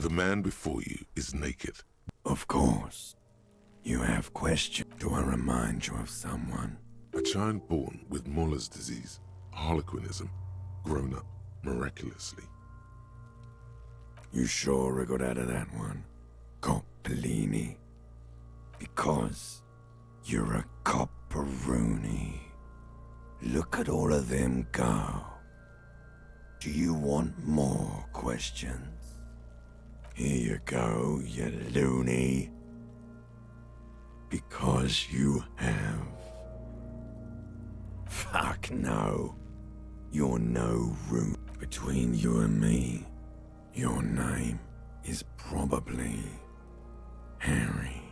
The man before you is naked. Of course. You have questions. Do I remind you of someone? A child born with Muller's disease, harlequinism, grown up miraculously. You sure we got out of that one? Coppellini. Because you're a copperoonie. Look at all of them go. Do you want more questions? Here you go, you loony. Because you have. Fuck no. You're no room. Between you and me, your name is probably Harry.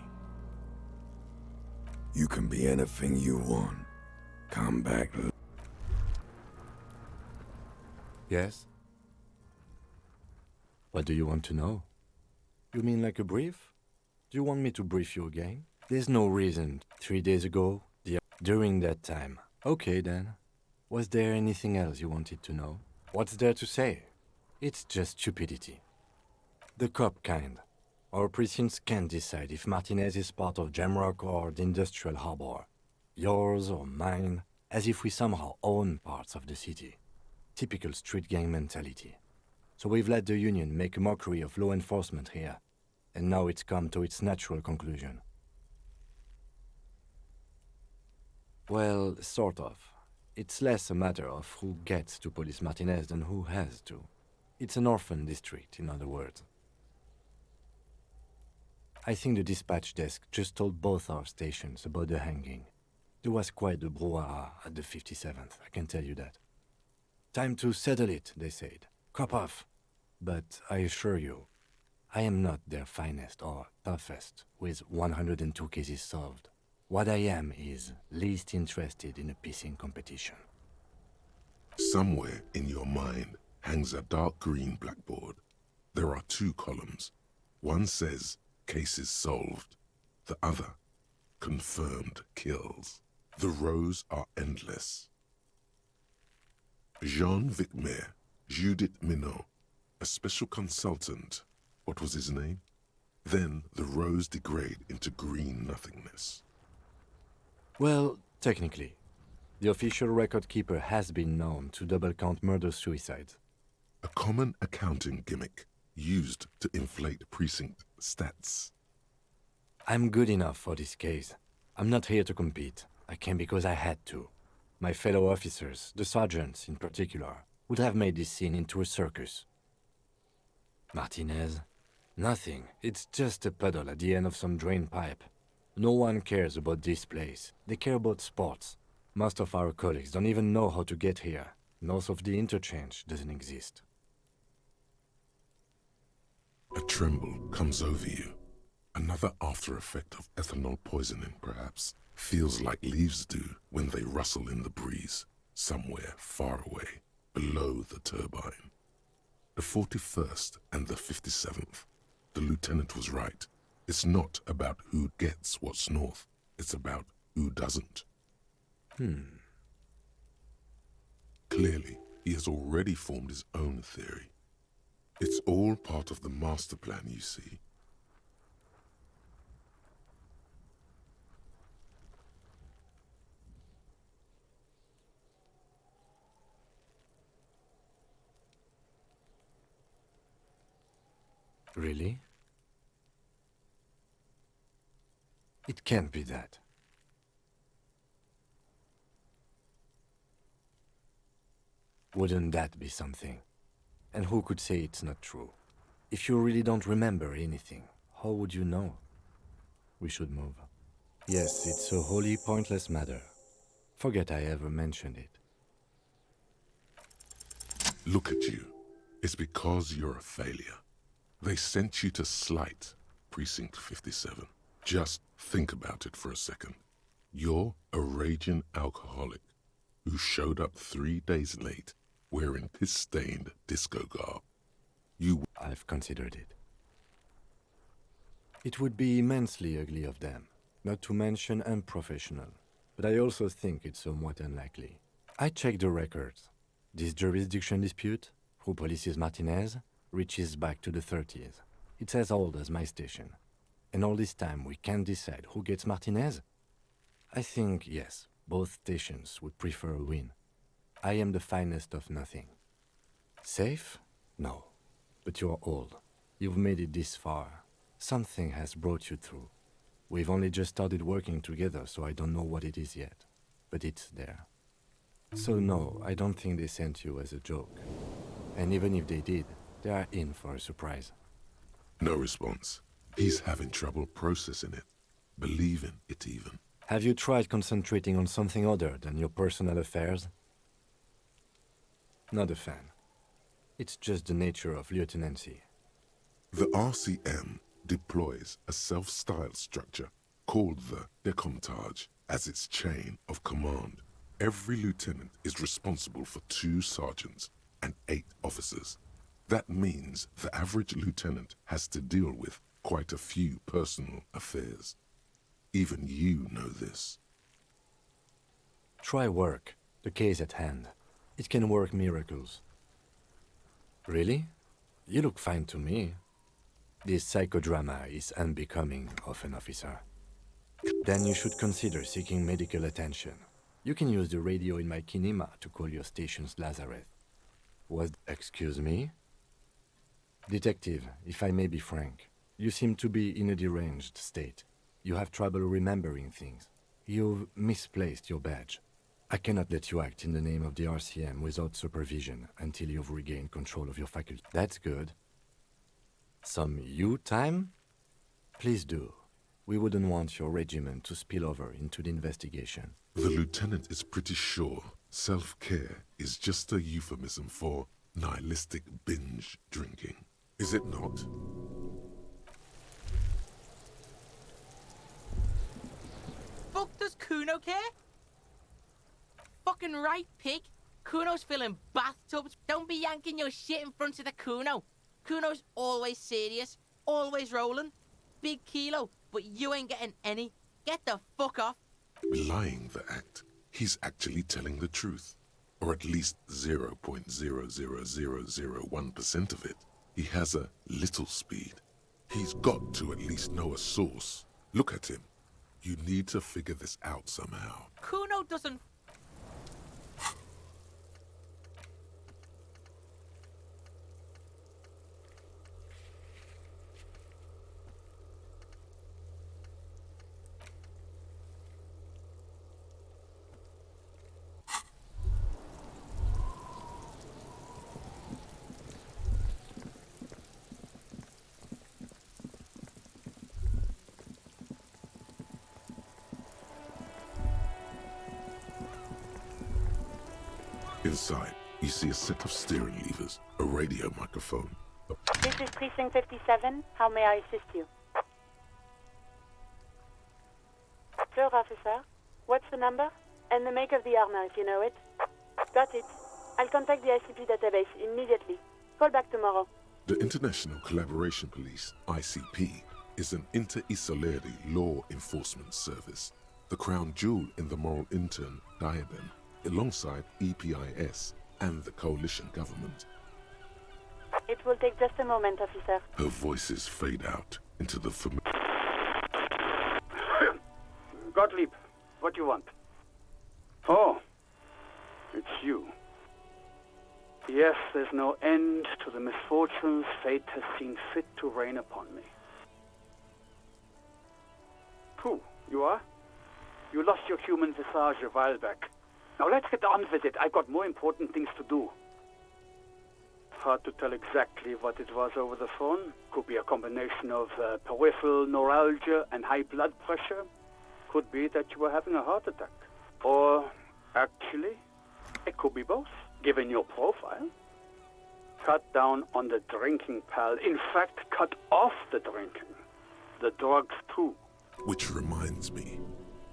You can be anything you want. Come back. Yes? What do you want to know? You mean like a brief? Do you want me to brief you again? There's no reason. 3 days ago, during that time. Okay then. Was there anything else you wanted to know? What's there to say? It's just stupidity. The cop kind. Our precincts can't decide if Martinez is part of Jamrock or the Industrial Harbor. Yours or mine, as if we somehow own parts of the city. Typical street gang mentality. So we've let the Union make a mockery of law enforcement here. And now it's come to its natural conclusion. Well, sort of. It's less a matter of who gets to police Martinez than who has to. It's an orphan district, in other words. I think the dispatch desk just told both our stations about the hanging. There was quite the brouhaha at the 57th, I can tell you that. Time to settle it, they said. Cop off. But I assure you, I am not their finest or toughest with 102 cases solved. What I am is least interested in a pissing competition. Somewhere in your mind hangs a dark green blackboard. There are 2 columns. One says, cases solved. The other, confirmed kills. The rows are endless. Jean Vicmer, Judith Minot, a special consultant. What was his name? Then the rows degrade into green nothingness. Well, technically, the official record keeper has been known to double-count murder-suicides. A common accounting gimmick used to inflate precinct stats. I'm good enough for this case. I'm not here to compete. I came because I had to. My fellow officers, the sergeants in particular, would have made this scene into a circus. Martinez? Nothing. It's just a puddle at the end of some drain pipe. No one cares about this place. They care about sports. Most of our colleagues don't even know how to get here. North of the interchange doesn't exist. A tremble comes over you. Another after effect of ethanol poisoning, perhaps. Feels like leaves do when they rustle in the breeze, somewhere far away, below the turbine. The 41st and the 57th. The lieutenant was right. It's not about who gets what's north. It's about who doesn't. Clearly, he has already formed his own theory. It's all part of the master plan, you see. Really? It can't be that. Wouldn't that be something? And who could say it's not true? If you really don't remember anything, how would you know? We should move. Yes, it's a wholly pointless matter. Forget I ever mentioned it. Look at you. It's because you're a failure. They sent you to slight Precinct 57. Just think about it for a second. You're a raging alcoholic who showed up 3 days late wearing piss-stained disco garb. I've considered it. It would be immensely ugly of them, not to mention unprofessional, but I also think it's somewhat unlikely. I checked the records. This jurisdiction dispute, who polices Martinez, reaches back to the 30s. It's as old as my station. And all this time we can't decide who gets Martinez? I think, yes, both stations would prefer a win. I am the finest of nothing. Safe? No. But you're old. You've made it this far. Something has brought you through. We've only just started working together, so I don't know what it is yet. But it's there. So no, I don't think they sent you as a joke. And even if they did, they are in for a surprise. No response. He's having trouble processing it, believing it even. Have you tried concentrating on something other than your personal affairs? Not a fan. It's just the nature of lieutenancy. The RCM deploys a self-styled structure called the Decomptage as its chain of command. Every lieutenant is responsible for 2 sergeants and 8 officers. That means the average lieutenant has to deal with quite a few personal affairs. Even you know this. Try work. The case at hand. It can work miracles. Really? You look fine to me. This psychodrama is unbecoming of an officer. Then you should consider seeking medical attention. You can use the radio in my kinema to call your station's Lazareth. Excuse me? Detective, if I may be frank, you seem to be in a deranged state. You have trouble remembering things. You've misplaced your badge. I cannot let you act in the name of the RCM without supervision until you've regained control of your faculty. That's good. Some you time? Please do. We wouldn't want your regiment to spill over into the investigation. The lieutenant is pretty sure self-care is just a euphemism for nihilistic binge drinking. Is it not? Fuck does Kuno care? Fucking right, pig. Kuno's filling bathtubs. Don't be yanking your shit in front of the Kuno. Kuno's always serious, always rolling. Big kilo, but you ain't getting any. Get the fuck off. Belying the act, he's actually telling the truth. Or at least 0.00001% of it. He has a little speed. He's got to at least know a source. Look at him. You need to figure this out somehow. Kuno doesn't. Inside, you see a set of steering levers, a radio microphone. This is Precinct 57. How may I assist you? Sure, officer. What's the number? And the make of the armor, if you know it. Got it. I'll contact the ICP database immediately. Call back tomorrow. The International Collaboration Police, ICP, is an inter-Isoleri law enforcement service, the crown jewel in the moral intern diadem, alongside EPIS and the coalition government. It will take just a moment, officer. Her voices fade out into the familiar. Gottlieb, what do you want? Oh, it's you. Yes, there's no end to the misfortunes fate has seen fit to rain upon me. Who, you are? You lost your human visage a while back. Now let's get on with it. I've got more important things to do. Hard to tell exactly what it was over the phone. Could be a combination of peripheral neuralgia and high blood pressure. Could be that you were having a heart attack. Or, actually, it could be both, given your profile. Cut down on the drinking, pal. In fact, cut off the drinking. The drugs, too. Which reminds me,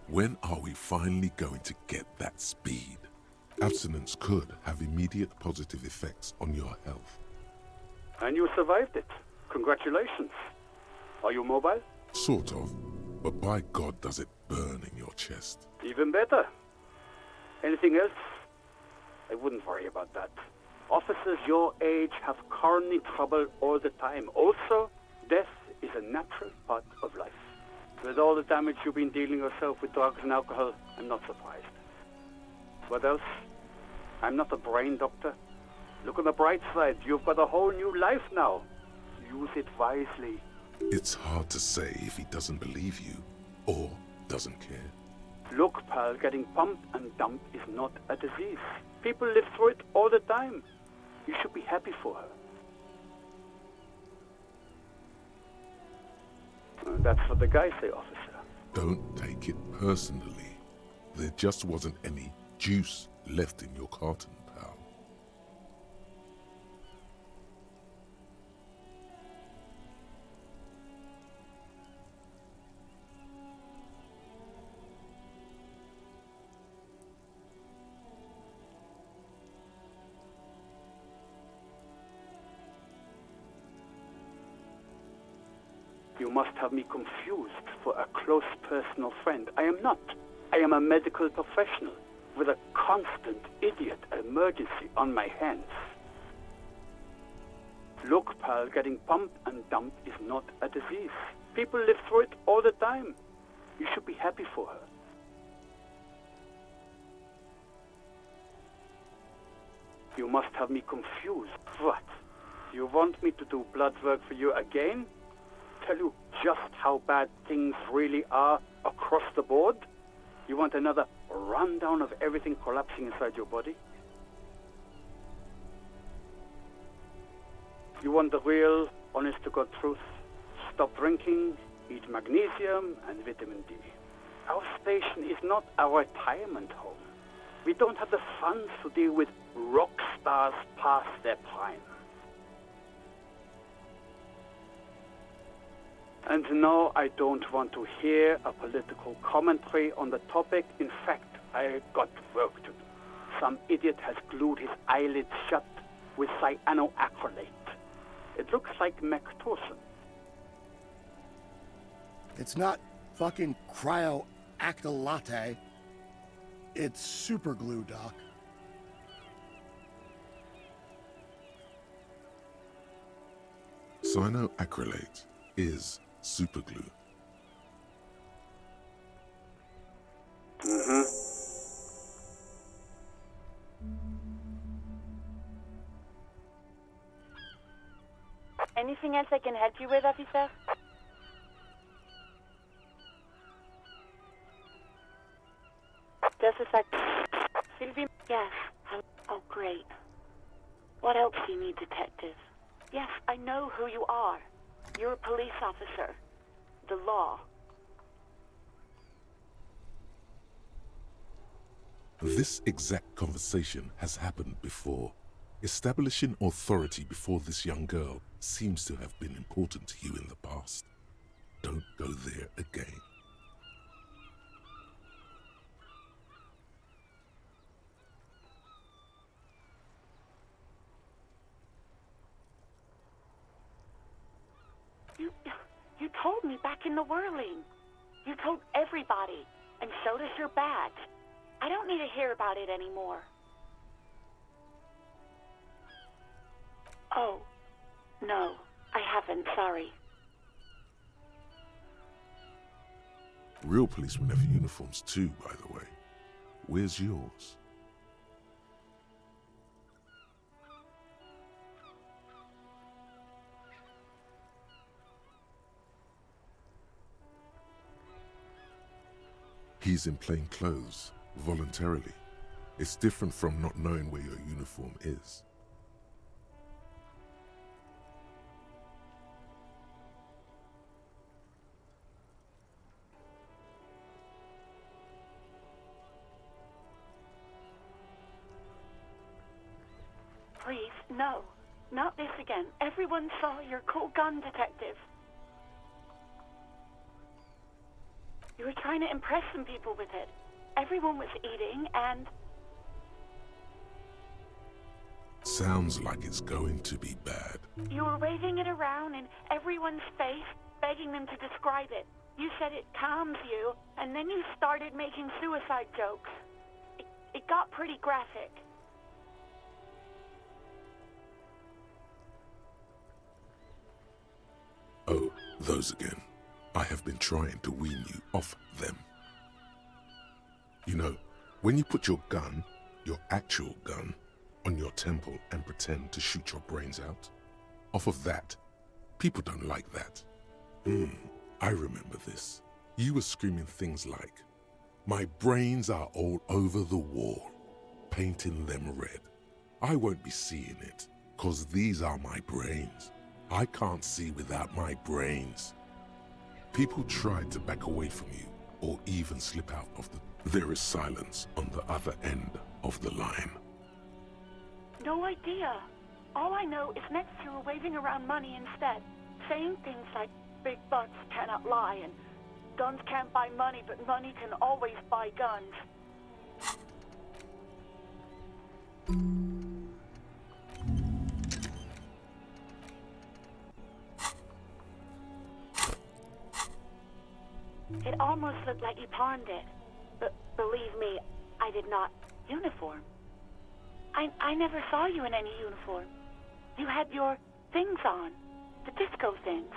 when are we finally going to get that speed? Abstinence could have immediate positive effects on your health. And you survived it. Congratulations. Are you mobile? Sort of, but by God does it burn in your chest. Even better. Anything else? I wouldn't worry about that. Officers your age have coronary trouble all the time. Also, Death is a natural part of life. With all the damage you've been dealing yourself with drugs and alcohol, I'm not surprised. What else? I'm not a brain doctor. Look on the bright side. You've got a whole new life now. Use it wisely. It's hard to say if he doesn't believe you or doesn't care. Look, pal, getting pumped and dumped is not a disease. People live through it all the time. You should be happy for her. That's what the guys say, officer. Don't take it personally. There just wasn't any juice left in your carton, pal. You must have me confused for a close personal friend. I am not. I am a medical professional with a constant idiot emergency on my hands. Look, pal, getting pumped and dumped is not a disease. People live through it all the time. You should be happy for her. You must have me confused. What? You want me to do blood work for you again? Tell you just how bad things really are across the board? You want another rundown of everything collapsing inside your body? You want the real, honest-to-God truth? Stop drinking, eat magnesium and vitamin D. Our station is not a retirement home. We don't have the funds to deal with rock stars past their prime. And no, I don't want to hear a political commentary on the topic. In fact, I got work to do. Some idiot has glued his eyelids shut with cyanoacrylate. It looks like Mactorson. It's not fucking cryoacrylate. It's super glue, Doc. Cyanoacrylate is superglue. Anything else I can help you with, officer? Just a sec. Sylvie? Yes. Oh, great. What else do you need, detective? Yes, I know who you are. You're a police officer. The law. This exact conversation has happened before. Establishing authority before this young girl seems to have been important to you in the past. Don't go there again. You told me back in the whirling. You told everybody, and so does your badge. I don't need to hear about it anymore. Oh, no, I haven't, sorry. Real policemen have uniforms too, by the way. Where's yours? He's in plain clothes, voluntarily. It's different from not knowing where your uniform is. Please, no. Not this again. Everyone saw your cool gun, detective. You were trying to impress some people with it. Everyone was eating, and... Sounds like it's going to be bad. you were waving it around in everyone's face, begging them to describe it. You said it calms you, and then you started making suicide jokes. It got pretty graphic. Oh, those again. I have been trying to wean you off them. You know, when you put your gun, your actual gun, on your temple and pretend to shoot your brains out, off of that, people don't like that. I remember this. You were screaming things like, "My brains are all over the wall," painting them red. I won't be seeing it, 'cause these are my brains. I can't see without my brains. People tried to back away from you, or even slip out of the... There is silence on the other end of the line. No idea. All I know is next you were waving around money instead, saying things like big butts cannot lie and guns can't buy money, but money can always buy guns. It almost looked like you pawned it. But believe me, I did not. Uniform? I never saw you in any uniform. You had your things on. The disco things.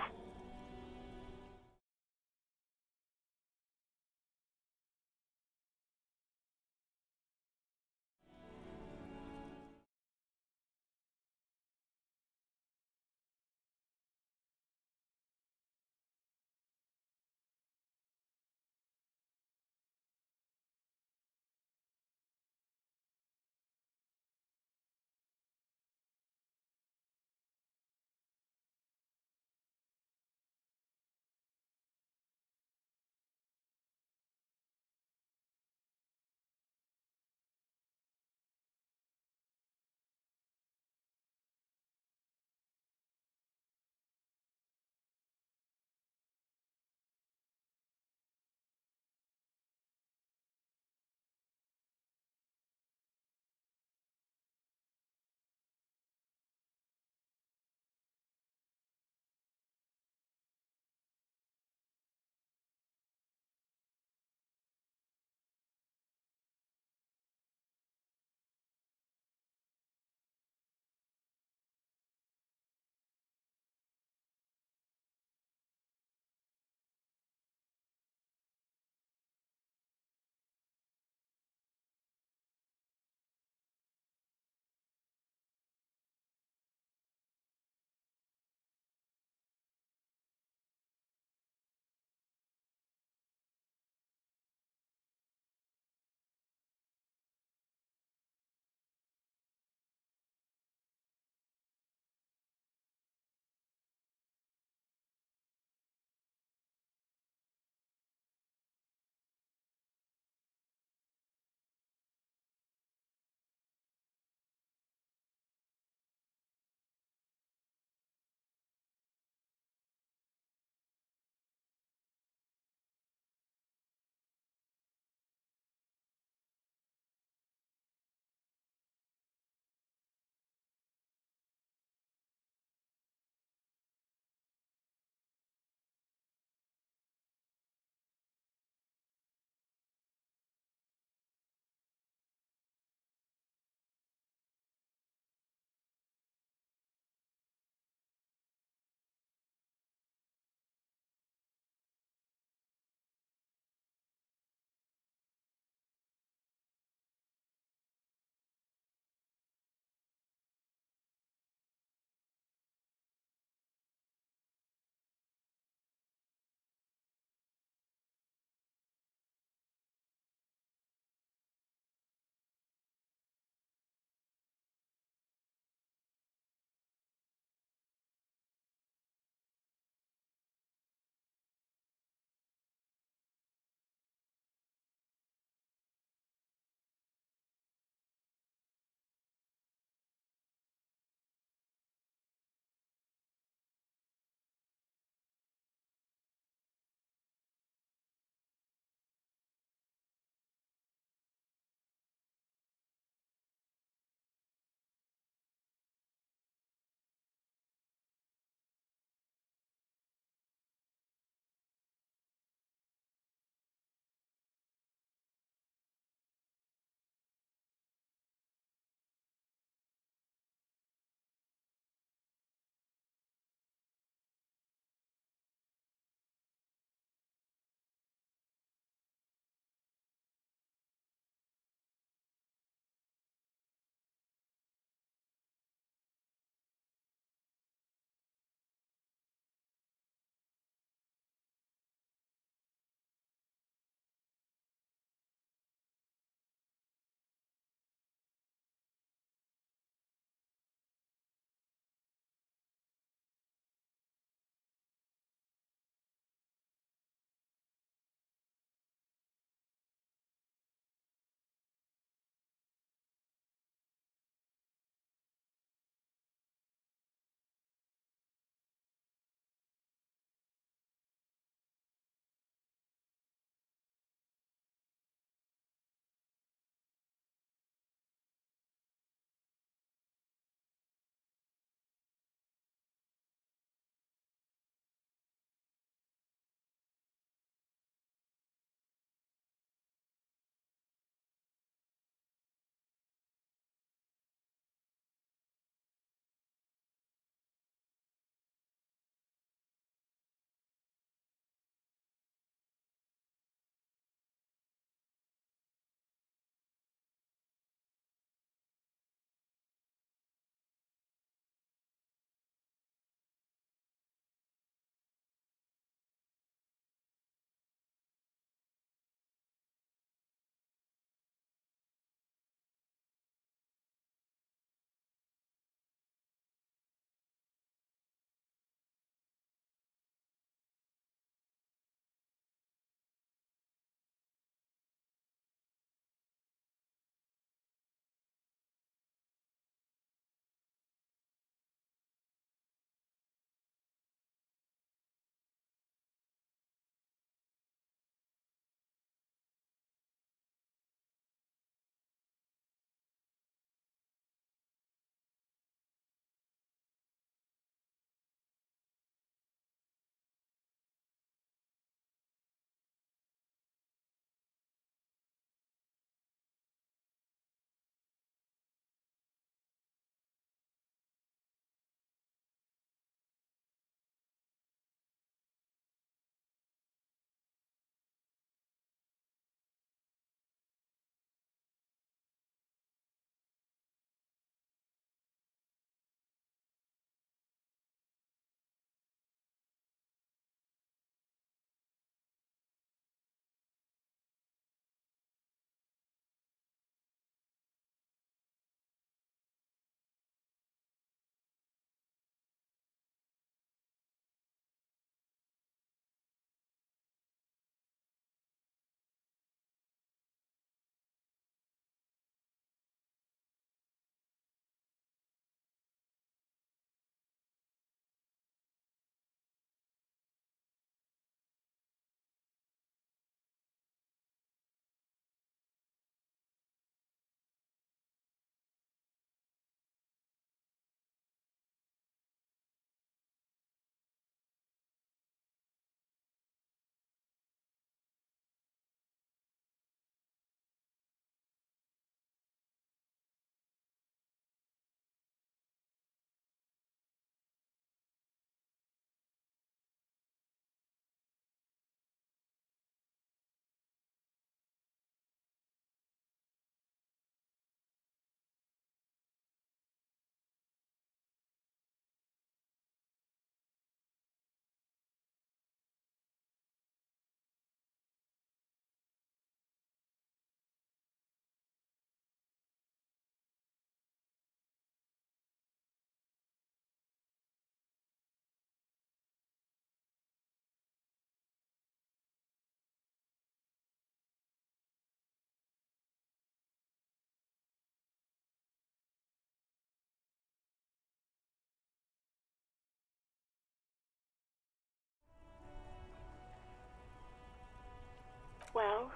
Well,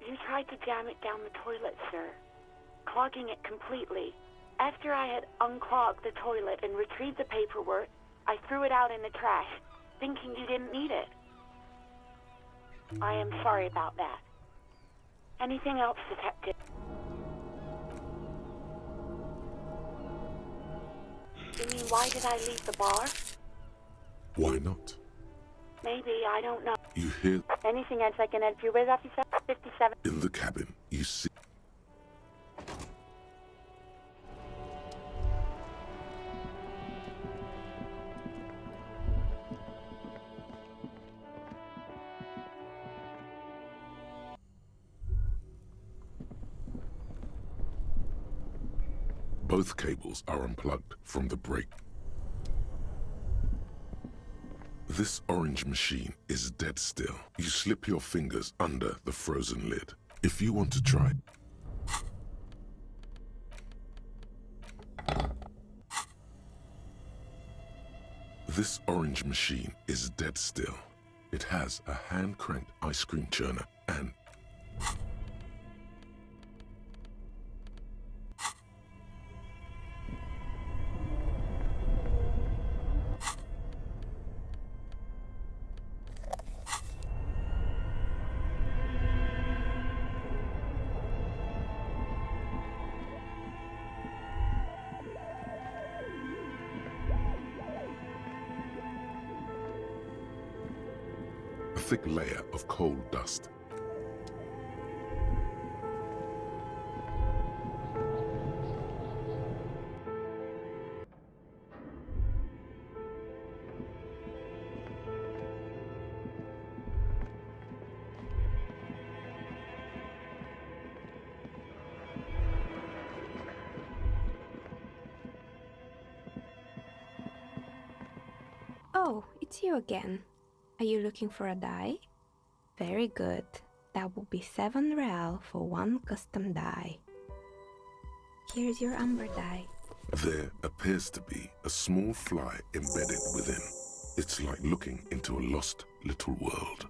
you tried to jam it down the toilet, sir, clogging it completely. After I had unclogged the toilet and retrieved the paperwork, I threw it out in the trash, thinking you didn't need it. I am sorry about that. Anything else, Detective? You mean, why did I leave the bar? Why not? Maybe, I don't know. You hear Anything else I can help you with, officer? 57. in the cabin, you see. Both cables are unplugged from the brake. This orange machine is dead still. You slip your fingers under the frozen lid. If you want to try. This orange machine is dead still. It has a hand-cranked ice cream churner and a thick layer of coal dust. Oh, it's you again. Are you looking for a die? Very good. That will be 7 real for one custom die. Here's your amber die. There appears to be a small fly embedded within. It's like looking into a lost little world.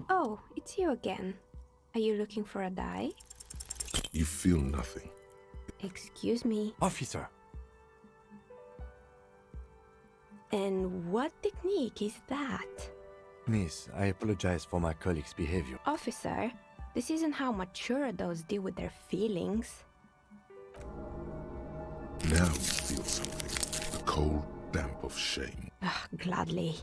Oh, it's you again. Are you looking for a die? You feel nothing. Excuse me. Officer! And what technique is that? Miss, I apologize for my colleague's behavior. Officer, this isn't how mature adults deal with their feelings. Now you feel something. The cold damp of shame. Gladly.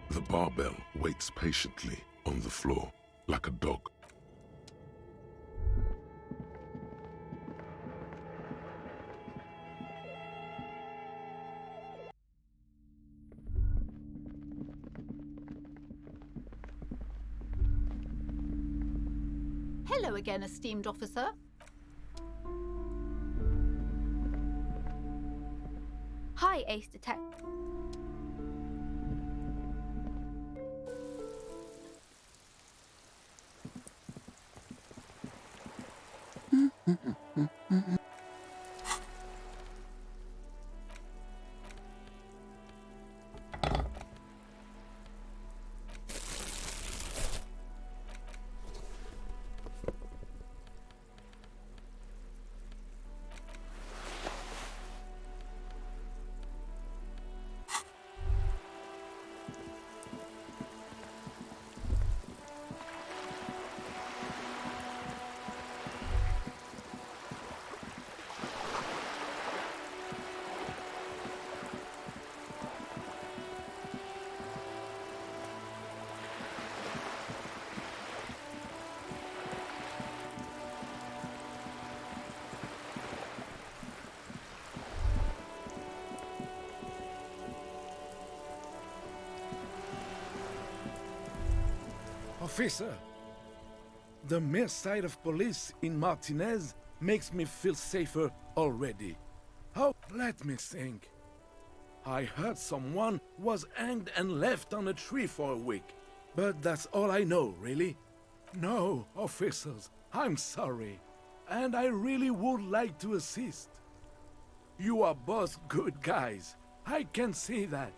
The barbell waits patiently on the floor, like a dog. Hello again, esteemed officer. Hi, Ace Detective. Officer, the mere sight of police in Martinez makes me feel safer already. Oh, let me think. I heard someone was hanged and left on a tree for a week. But that's all I know, really. No, officers, I'm sorry. And I really would like to assist. You are both good guys. I can see that.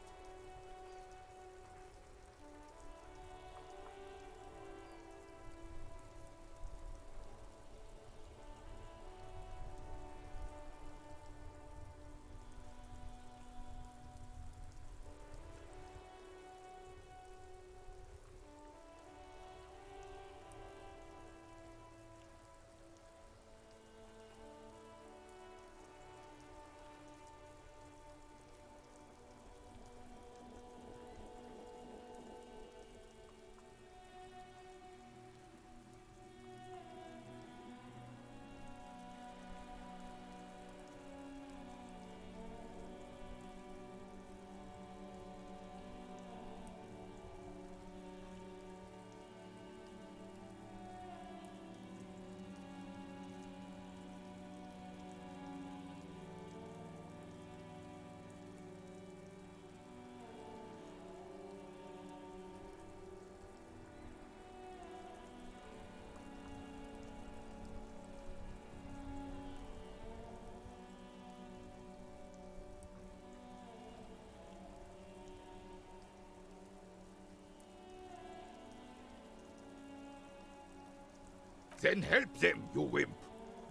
Then help them, you wimp.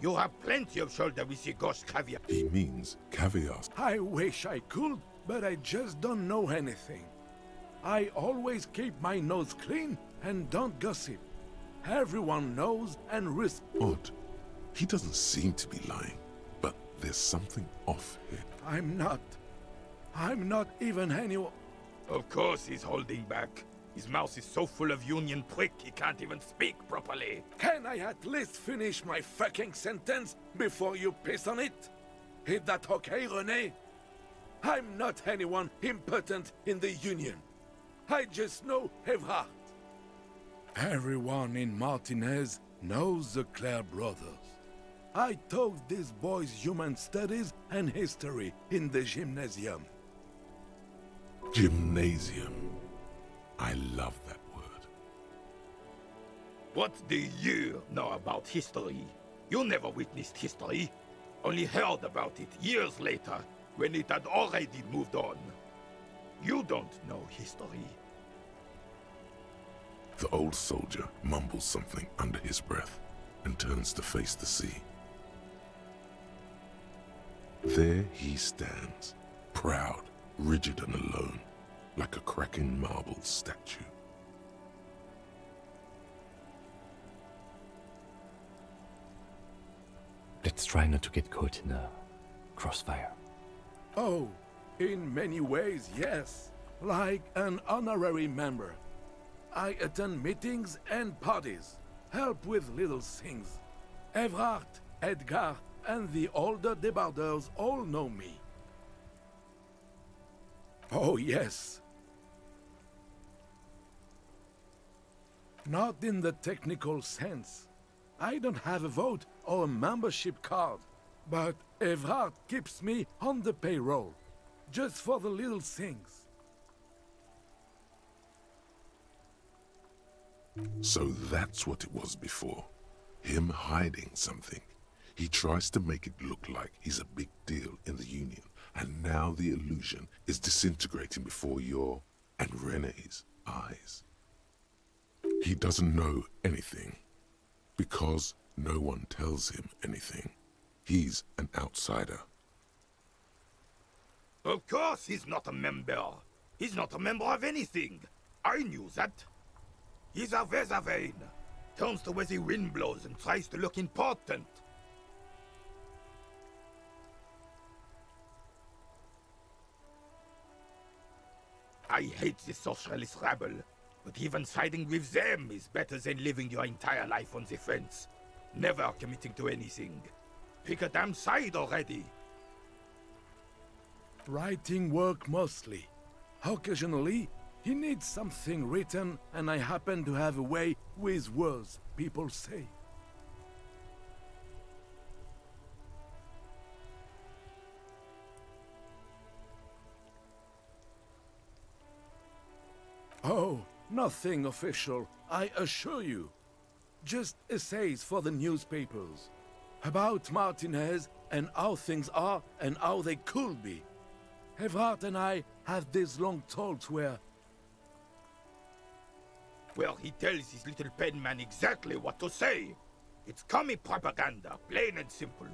You have plenty of shoulder with the ghost caviar. He means caviar. I wish I could, but I just don't know anything. I always keep my nose clean and don't gossip. Everyone knows and respects. Odd. He doesn't seem to be lying, but there's something off here. I'm not even anyone. Of course he's holding back. His mouth is so full of union prick he can't even speak properly. Can I at least finish my fucking sentence before you piss on it? Is that okay, René? I'm not anyone important in the Union. I just know Evrard. Everyone in Martinez knows the Clare brothers. I taught these boys human studies and history in the gymnasium. Gymnasium. I love that word. What do you know about history? You never witnessed history. Only heard about it years later, when it had already moved on. You don't know history. The old soldier mumbles something under his breath and turns to face the sea. There he stands, proud, rigid and alone, like a cracking marble statue. Let's try not to get caught in a crossfire. Oh, in many ways, yes. Like an honorary member. I attend meetings and parties, help with little things. Evrard, Edgar, and the older debarders all know me. Oh, yes. Not in the technical sense. I don't have a vote or a membership card, but Evrard keeps me on the payroll, just for the little things. So that's what it was before. Him hiding something. He tries to make it look like he's a big deal in the Union, and now the illusion is disintegrating before your and René's eyes. He doesn't know anything, because no one tells him anything. He's an outsider. Of course he's not a member. He's not a member of anything. I knew that. He's a Weservein. Turns to where the wind blows and tries to look important. I hate the socialist rabble, but even siding with them is better than living your entire life on the fence. Never committing to anything. Pick a damn side already. Writing work mostly. Occasionally, He needs something written, and I happen to have a way with words, people say. Oh, nothing official, I assure you. Just essays for the newspapers. About Martinez and how things are and how they could be. Evrard and I had these long talks where... Well, he tells his little pen man exactly what to say. It's commie propaganda, plain and simple.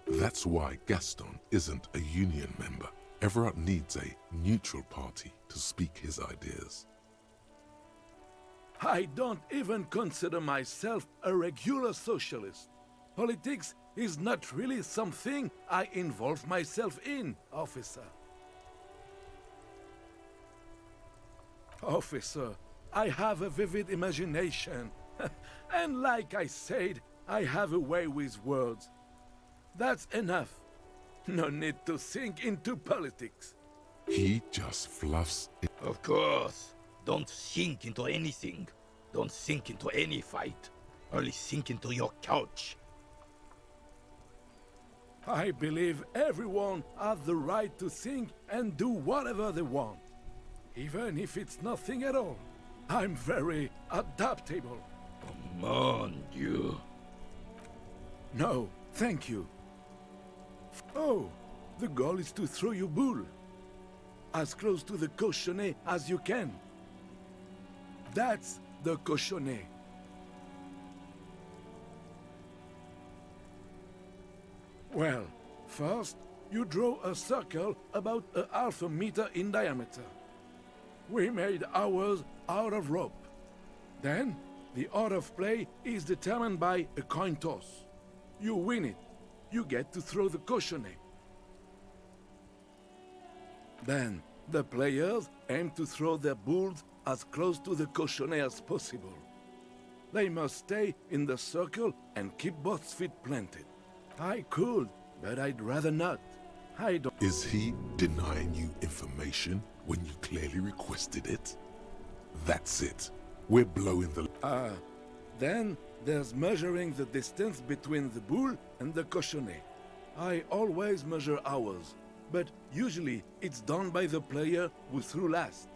That's why Gaston isn't a union member. Everett needs a neutral party to speak his ideas. I don't even consider myself a regular socialist. Politics is not really something I involve myself in, officer. Officer, I have a vivid imagination. And like I said, I have a way with words. That's enough. No need to sink into politics. He just fluffs it. Of course. Don't sink into anything. Don't sink into any fight. Only sink into your couch. I believe everyone has the right to think and do whatever they want. Even if it's nothing at all. I'm very adaptable. Mon Dieu. No, thank you. Oh, the goal is to throw your bull. As close to the cochonnet as you can. That's the cochonnet. Well, first, you draw a circle about a half a meter in diameter. We made ours out of rope. Then, the order of play is determined by a coin toss. You win it. You get to throw the cochonnet. Then, the players aim to throw their bulls as close to the cochonnet as possible. They must stay in the circle and keep both feet planted. I could, but I'd rather not. I don't... Is he denying you information when you clearly requested it? That's it. We're blowing the... Then there's measuring the distance between the bull and the cochonnet. I always measure ours, but usually it's done by the player who threw last.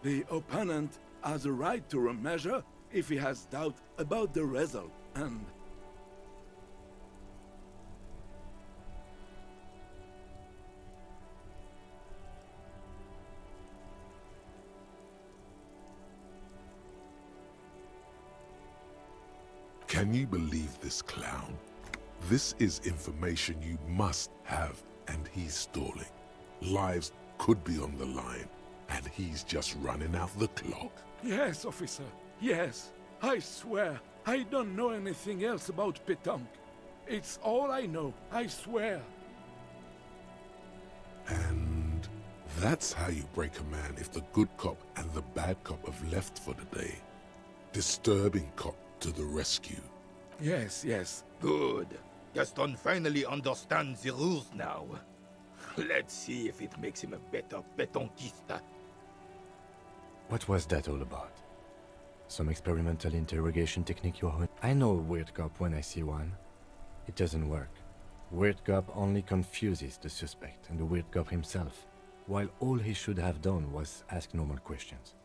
The opponent has a right to remeasure if he has doubt about the result, and... Can you believe this clown? This is information you must have, and he's stalling. Lives could be on the line, and he's just running out the clock. Yes, officer, yes. I swear, I don't know anything else about pétanque. It's all I know, I swear. And that's how you break a man if the good cop and the bad cop have left for the day. Disturbing cop to the rescue. Yes, yes. Good. Gaston finally understands the rules now. Let's see if it makes him a better pétanquista. What was that all about? Some experimental interrogation technique you're... I know a weird cop when I see one. It doesn't work. Weird cop only confuses the suspect and the weird cop himself, while all he should have done was ask normal questions.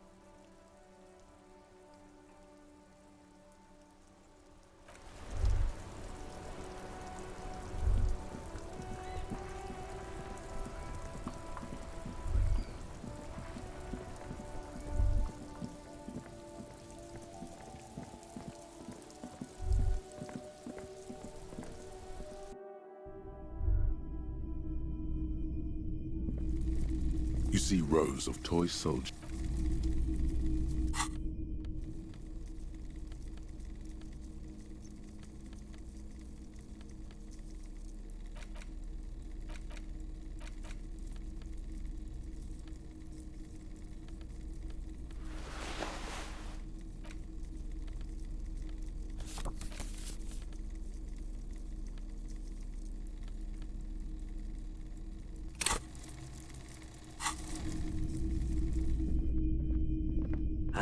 You see rows of toy soldiers.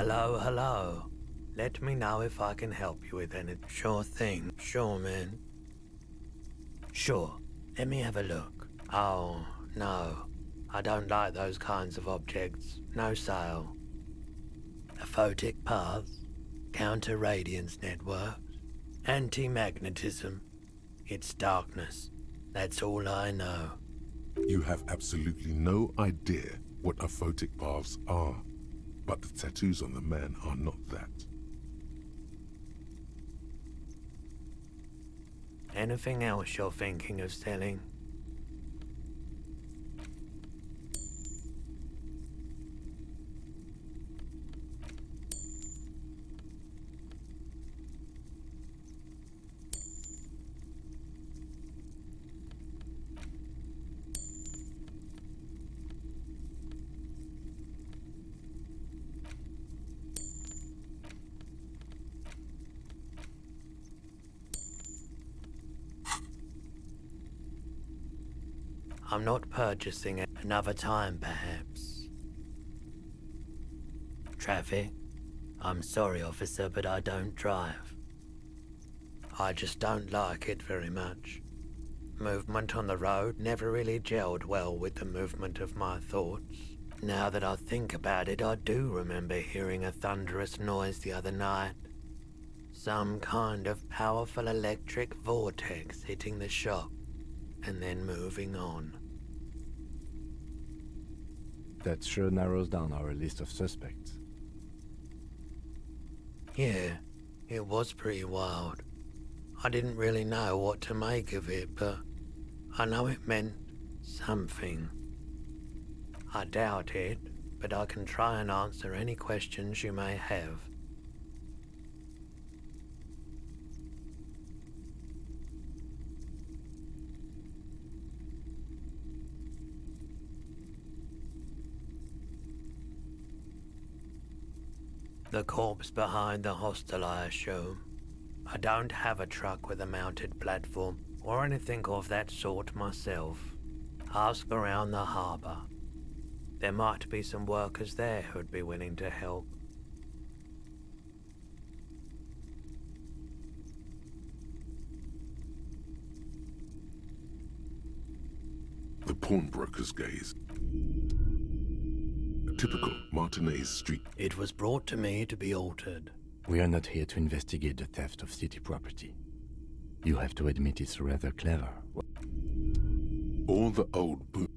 Hello, hello. Let me know if I can help you with anything. Sure thing. Sure, man. Sure. Let me have a look. Oh, no. I don't like those kinds of objects. No sale. Aphotic paths, counter-radiance networks, anti-magnetism. It's darkness. That's all I know. You have absolutely no idea what aphotic paths are, but the tattoos on the man are not that. Anything else you're thinking of selling? I'm not purchasing it another time, perhaps. Traffic? I'm sorry, officer, but I don't drive. I just don't like it very much. Movement on the road never really gelled well with the movement of my thoughts. Now that I think about it, I do remember hearing a thunderous noise the other night. Some kind of powerful electric vortex hitting the shop, and then moving on. That sure narrows down our list of suspects. Yeah, it was pretty wild. I didn't really know what to make of it, but I know it meant something. I doubt it, but I can try and answer any questions you may have. The corpse behind the hostel, I assume. I don't have a truck with a mounted platform or anything of that sort myself. Ask around the harbour. There might be some workers there who'd be willing to help. The pawnbroker's gaze. A typical Martinez street. It was brought to me to be altered. We are not here to investigate the theft of city property. You have to admit it's rather clever. All the old boot.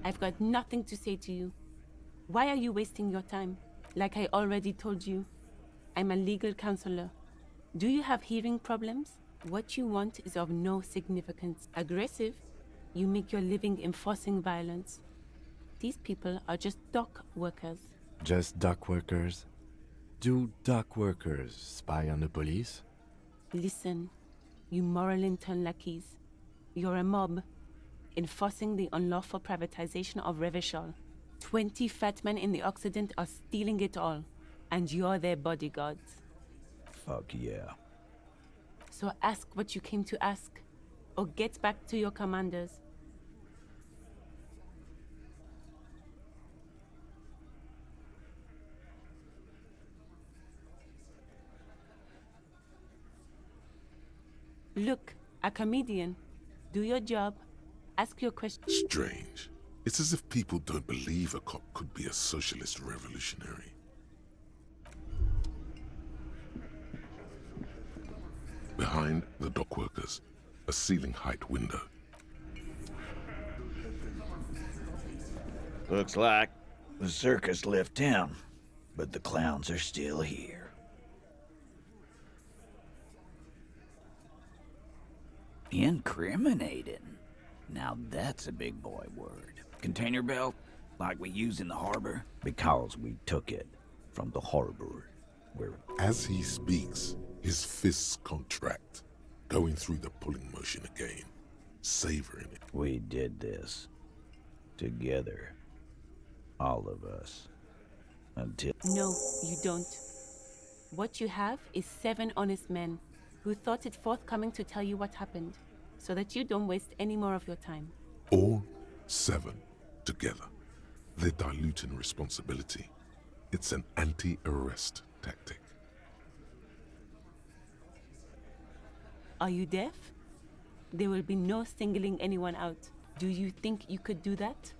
I've got nothing to say to you. Why are you wasting your time? Like I already told you, I'm a legal counselor. Do you have hearing problems? What you want is of no significance. Aggressive? You make your living enforcing violence. These people are just dock workers. Just dock workers? Do dock workers spy on the police? Listen, you moral intern lackeys. You're a mob, enforcing the unlawful privatization of Revachol. 20 fat men in the Occident are stealing it all, and you're their bodyguards. Fuck yeah. So ask what you came to ask, or get back to your commanders. Look, a comedian. Do your job. Ask your question. Strange. It's as if people don't believe a cop could be a socialist revolutionary. Behind the dock workers, a ceiling-height window. Looks like the circus left town, but the clowns are still here. Incriminating. Now that's a big boy word. Container belt, like we use in the harbor? Because we took it from the harbor, where... As he speaks, his fists contract, going through the pulling motion again, savoring it. We did this. Together. All of us. Until... No, you don't. What you have is 7 honest men who thought it forthcoming to tell you what happened, so that you don't waste any more of your time. All 7 together. They're diluting responsibility. It's an anti-arrest tactic. Are you deaf? There will be no singling anyone out. Do you think you could do that?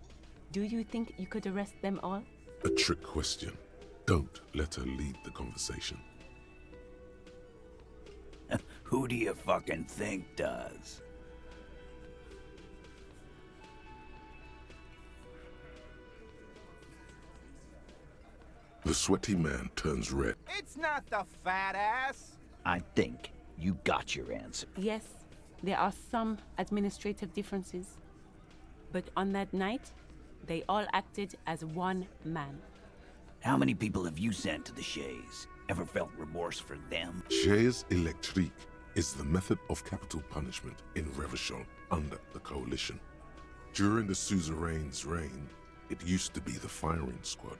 Do you think you could arrest them all? A trick question. Don't let her lead the conversation. Who do you fucking think does? The sweaty man turns red. It's not the fat ass. I think you got your answer. Yes, there are some administrative differences. But on that night, they all acted as one man. How many people have you sent to the Shays? Ever felt remorse for them? Chaise électrique is the method of capital punishment in Revachol under the Coalition. During the suzerain's reign, it used to be the firing squad.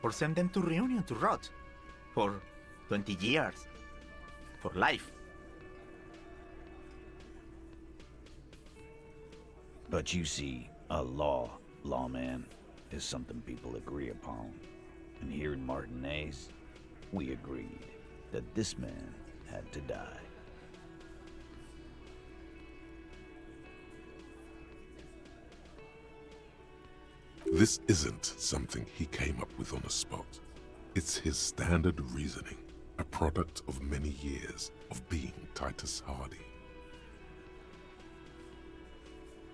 Or send them to Reunion to rot. For 20 years. For life. But you see, a lawman, is something people agree upon. And here in Martinez, we agreed that this man had to die. This isn't something he came up with on the spot. It's his standard reasoning, a product of many years of being Titus Hardy.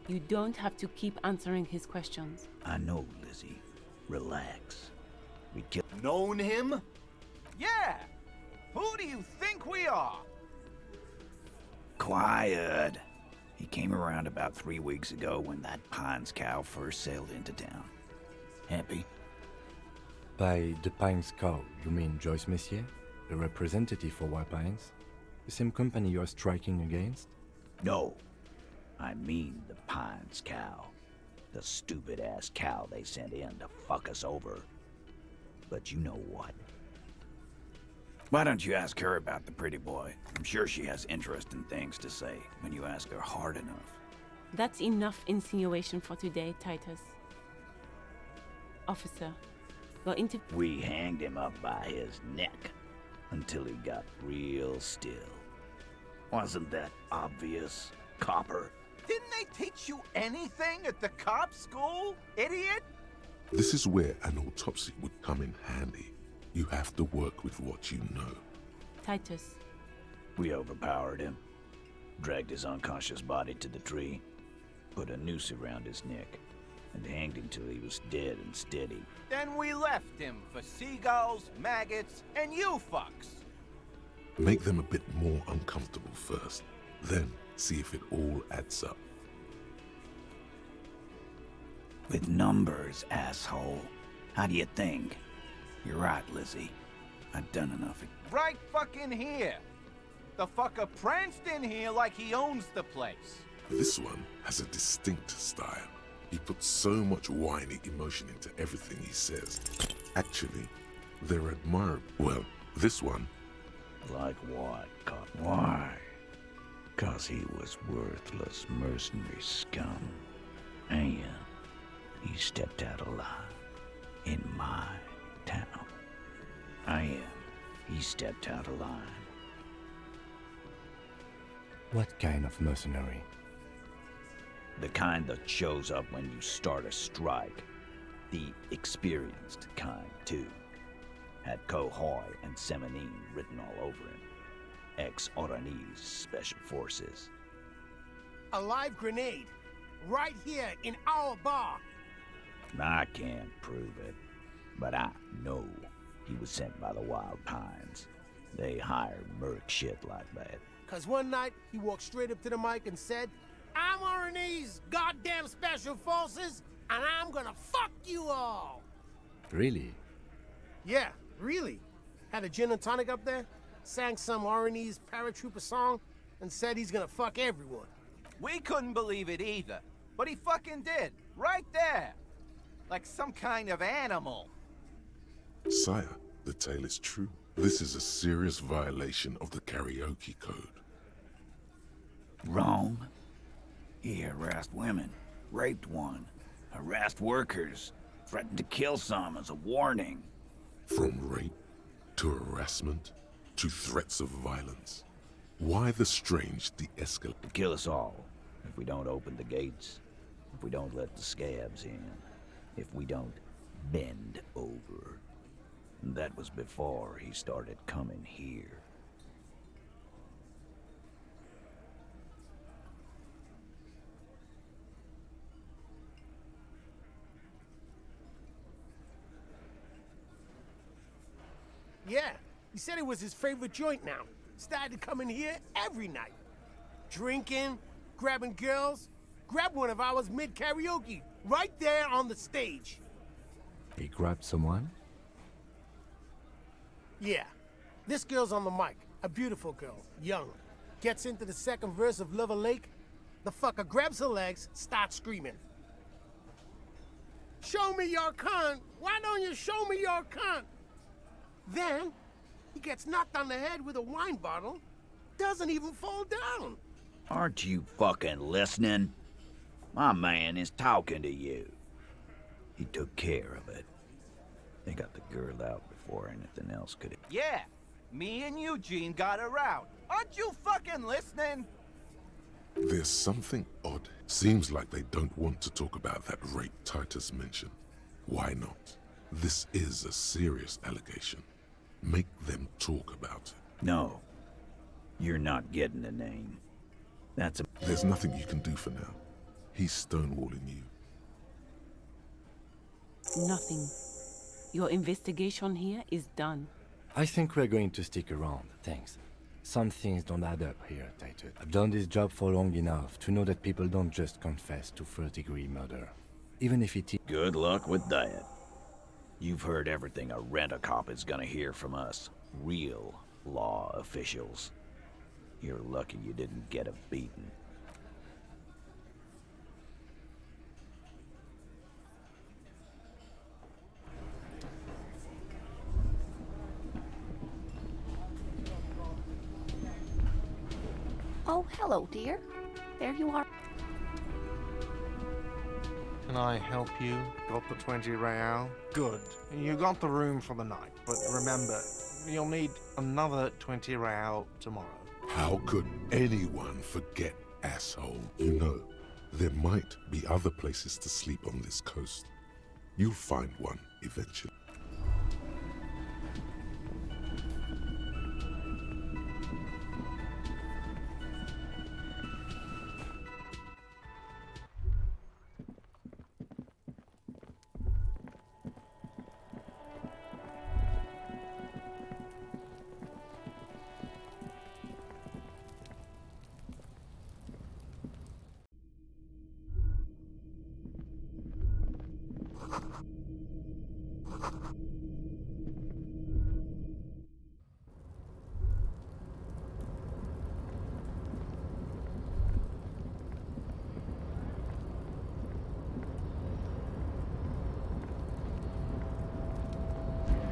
You don't have to keep answering his questions. I know, Lizzie. Relax. We killed... Known him? Yeah! Who do you think we are? Quiet. He came around about 3 weeks ago when that Pines cow first sailed into town. Happy? By the Pines cow, you mean Joyce Messier, the representative for White Pines? The same company you are striking against? No. I mean the Pines cow. The stupid-ass cow they sent in to fuck us over. But you know what? Why don't you ask her about the pretty boy? I'm sure she has interesting things to say when you ask her hard enough. That's enough insinuation for today, Titus. Officer, your We hanged him up by his neck until he got real still. Wasn't that obvious, copper? Didn't they teach you anything at the cop school, idiot? This is where an autopsy would come in handy. You have to work with what you know. Titus. We overpowered him, dragged his unconscious body to the tree, put a noose around his neck, and hanged him till he was dead and steady. Then we left him for seagulls, maggots, and you fucks. Make them a bit more uncomfortable first, then see if it all adds up. With numbers, asshole. How do you think? You're right, Lizzie. I've done enough. Right fucking here. The fucker pranced in here like he owns the place. This one has a distinct style. He puts so much whiny emotion into everything he says. Actually, they're admirable. Well, this one. Like what, Cop? Why? 'Cause he was worthless mercenary scum. And he stepped out alive in my town. He stepped out alive. What kind of mercenary? The kind that shows up when you start a strike. The experienced kind, too. Had Cohoy and Semenine written all over him. Ex-Oranese Special Forces. A live grenade, right here in our bar. I can't prove it, but I know he was sent by the Wild Pines. They hire merc shit like that. Cause one night, he walked straight up to the mic and said, I'm R&E's goddamn special forces, and I'm gonna fuck you all! Really? Yeah, really. Had a gin and tonic up there, sang some R&E's paratrooper song, and said he's gonna fuck everyone. We couldn't believe it either, but he fucking did, right there. Like some kind of animal. Sire, the tale is true. This is a serious violation of the karaoke code. Wrong. He harassed women, raped one, harassed workers, threatened to kill some as a warning. From rape to harassment to threats of violence. Why the strange de-escalate? To kill us all if we don't open the gates, if we don't let the scabs in, if we don't bend over. That was before he started coming here. Yeah, he said it was his favorite joint now. Started coming here every night. Drinking, grabbing girls. Grabbed one of ours mid-karaoke, right there on the stage. He grabbed someone? Yeah. This girl's on the mic. A beautiful girl, young. Gets into the second verse of Lover Lake. The fucker grabs her legs, starts screaming. Show me your cunt! Why don't you show me your cunt? Then, he gets knocked on the head with a wine bottle. Doesn't even fall down. Aren't you fucking listening? My man is talking to you. He took care of it. They got the girl out before anything else could. Yeah, me and Eugene got her out. Aren't you fucking listening? There's something odd. Seems like they don't want to talk about that rape Titus mentioned. Why not? This is a serious allegation. Make them talk about it. No. You're not getting the name. That's a... There's nothing you can do for now. He's stonewalling you. Nothing. Your investigation here is done. I think we're going to stick around, thanks. Some things don't add up here, Titus. I've done this job for long enough to know that people don't just confess to first-degree murder. Even if it is... Good luck with that. You've heard everything a rent-a-cop is gonna hear from us. Real law officials. You're lucky you didn't get a beating. Oh, hello, dear. There you are. Can I help you? Got the 20 real? Good. You got the room for the night, but remember, you'll need another 20 real tomorrow. How could anyone forget, asshole? You know, there might be other places to sleep on this coast. You'll find one eventually.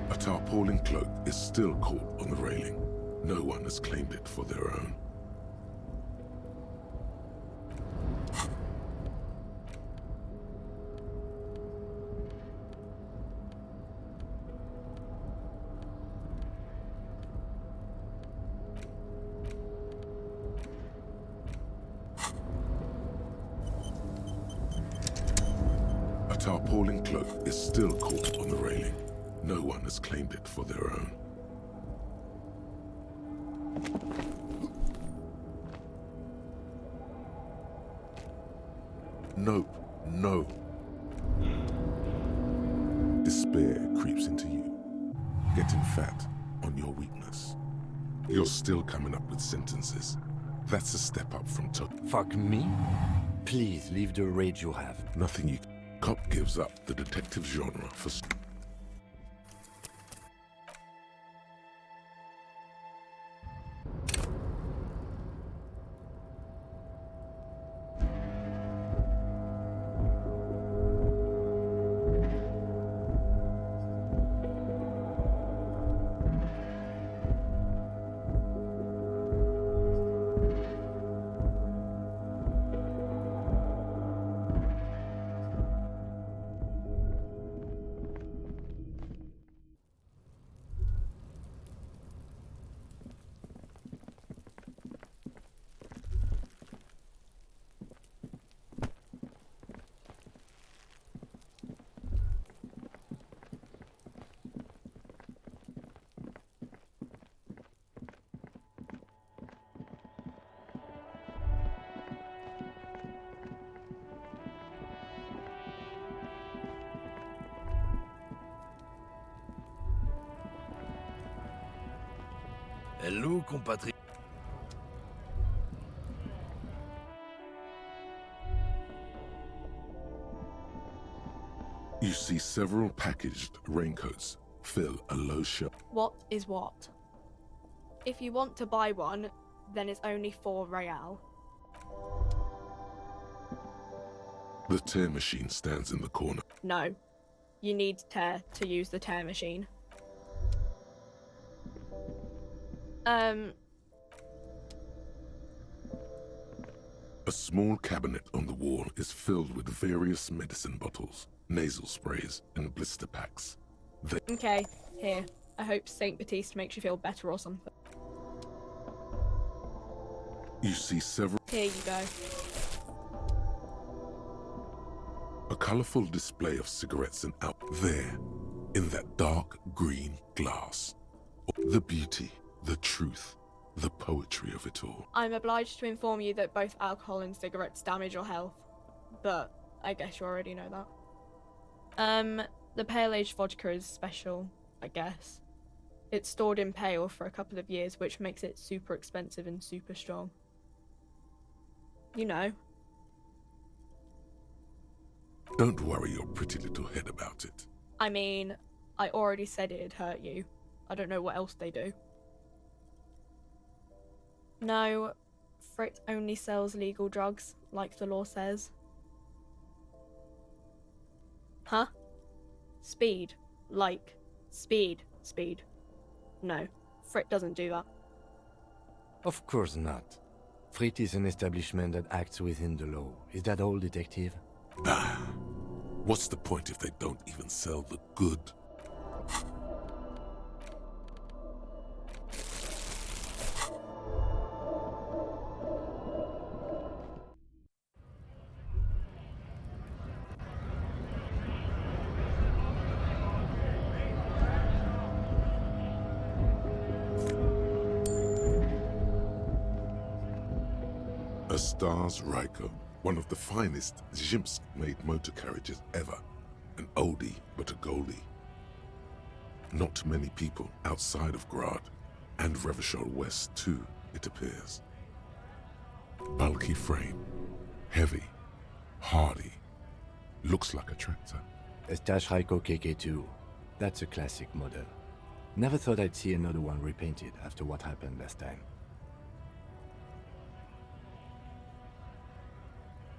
A tarpaulin cloak is still caught on the railing. No one has claimed it for their own. A tarpaulin cloak is still caught on the railing. No one has claimed it for their own. Nope, no. Despair creeps into you, getting fat on your weakness. You're still coming up with sentences. That's a step up from Fuck me? Please leave the rage you have. Nothing you... Cop gives up the detective genre for... Hello, compatriote. You see several packaged raincoats fill a low shelf. What is what? If you want to buy one, then it's only 4 real. The tear machine stands in the corner. No. You need tear to use the tear machine. A small cabinet on the wall is filled with various medicine bottles, nasal sprays, and blister packs. Okay, here. I hope Saint Baptiste makes you feel better or something. You see several... Here you go. A colorful display of cigarettes and out there, in that dark green glass. The beauty, the truth, the poetry of it all. I'm obliged to inform you that both alcohol and cigarettes damage your health, but I guess you already know that. The pale aged vodka is special, I guess. It's stored in pale for a couple of years, which makes it super expensive and super strong. You know. Don't worry your pretty little head about it. I mean, I already said it'd hurt you. I don't know what else they do. No, Frit only sells legal drugs, like the law says. Huh? Speed. Like, speed. No, Frit doesn't do that. Of course not. Frit is an establishment that acts within the law. Is that all, detective? Bah. What's the point if they don't even sell the good? A Stars Ryko, one of the finest Zhimsk-made motor carriages ever. An oldie, but a goldie. Not many people outside of Grad, and Revachol West too, it appears. Bulky frame, heavy, hardy, looks like a tractor. A Stash Ryko KK2. That's a classic model. Never thought I'd see another one repainted after what happened last time.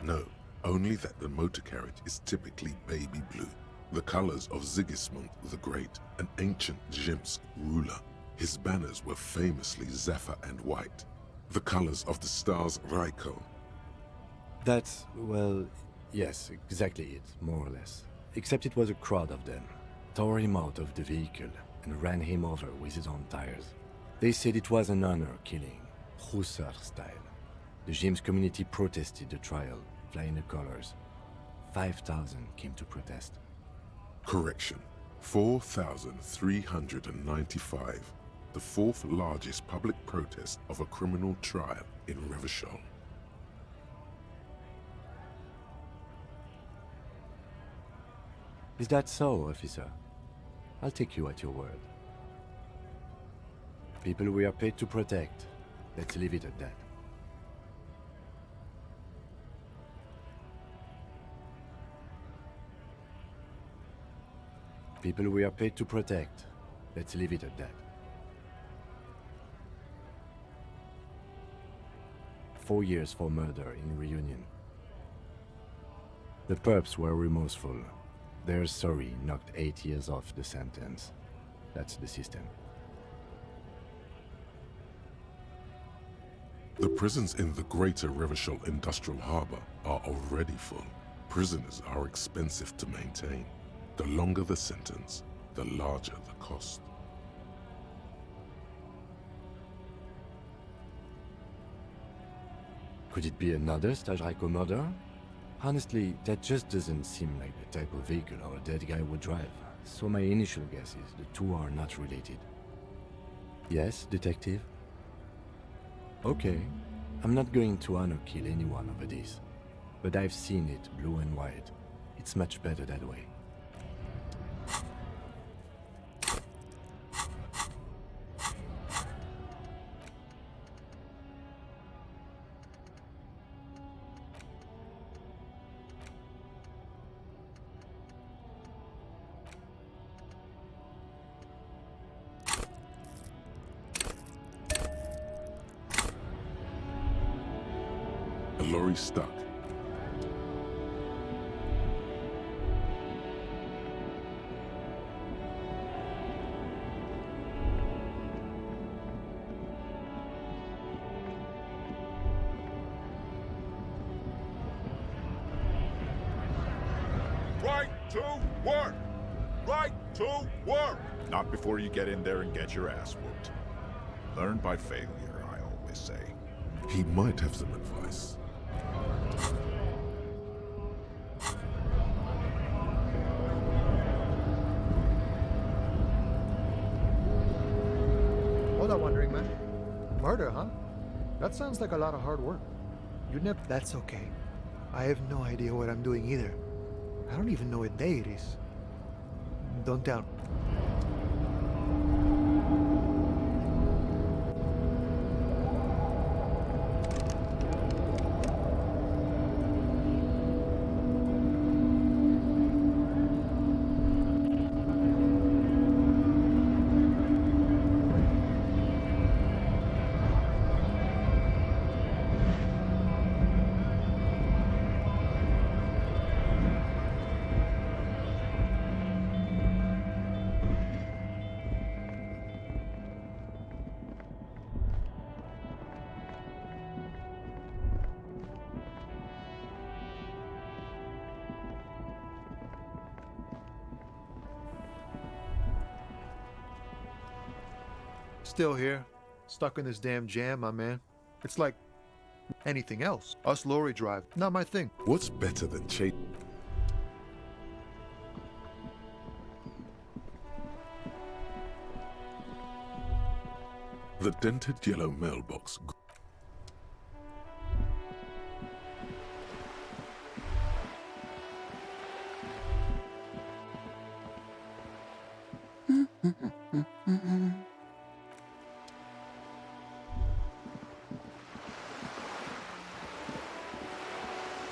No, only that the motor carriage is typically baby blue, the colors of Sigismund the Great, an ancient Zhimsk ruler. His banners were famously zephyr and white, the colors of the Stars Ryko. That's, well, yes, exactly it, more or less. Except it was a crowd of them. Tore him out of the vehicle and ran him over with his own tires. They said it was an honor killing, Hussar style. The Zhimsk community protested the trial, flying the colors. 5,000 came to protest. Correction, 4,395. The fourth largest public protest of a criminal trial in Revachol. Is that so, officer? I'll take you at your word. People we are paid to protect. Let's leave it at that. People we are paid to protect. Let's leave it at that. 4 years for murder in Reunion. The perps were remorseful. Their sorry knocked 8 years off the sentence. That's the system. The prisons in the greater Revachol Industrial Harbor are already full. Prisoners are expensive to maintain. The longer the sentence, the larger the cost. Could it be another Stajrajko murder? Honestly, that just doesn't seem like the type of vehicle our dead guy would drive. So my initial guess is the two are not related. Yes, detective? Okay, I'm not going to honor kill anyone over this. But I've seen it blue and white. It's much better that way. A lorry stuck. Right to work! Right to work! Not before you get in there and get your ass whooped. Learn by failure, I always say. He might have some advice. Hold on, Wandering Man. Murder, huh? That sounds like a lot of hard work. You never... That's okay. I have no idea what I'm doing either. I don't even know what day it is. Don't doubt. Still here, stuck in this damn jam, my man. It's like anything else. Us lorry drive, not my thing. What's better than chase? The dented yellow mailbox.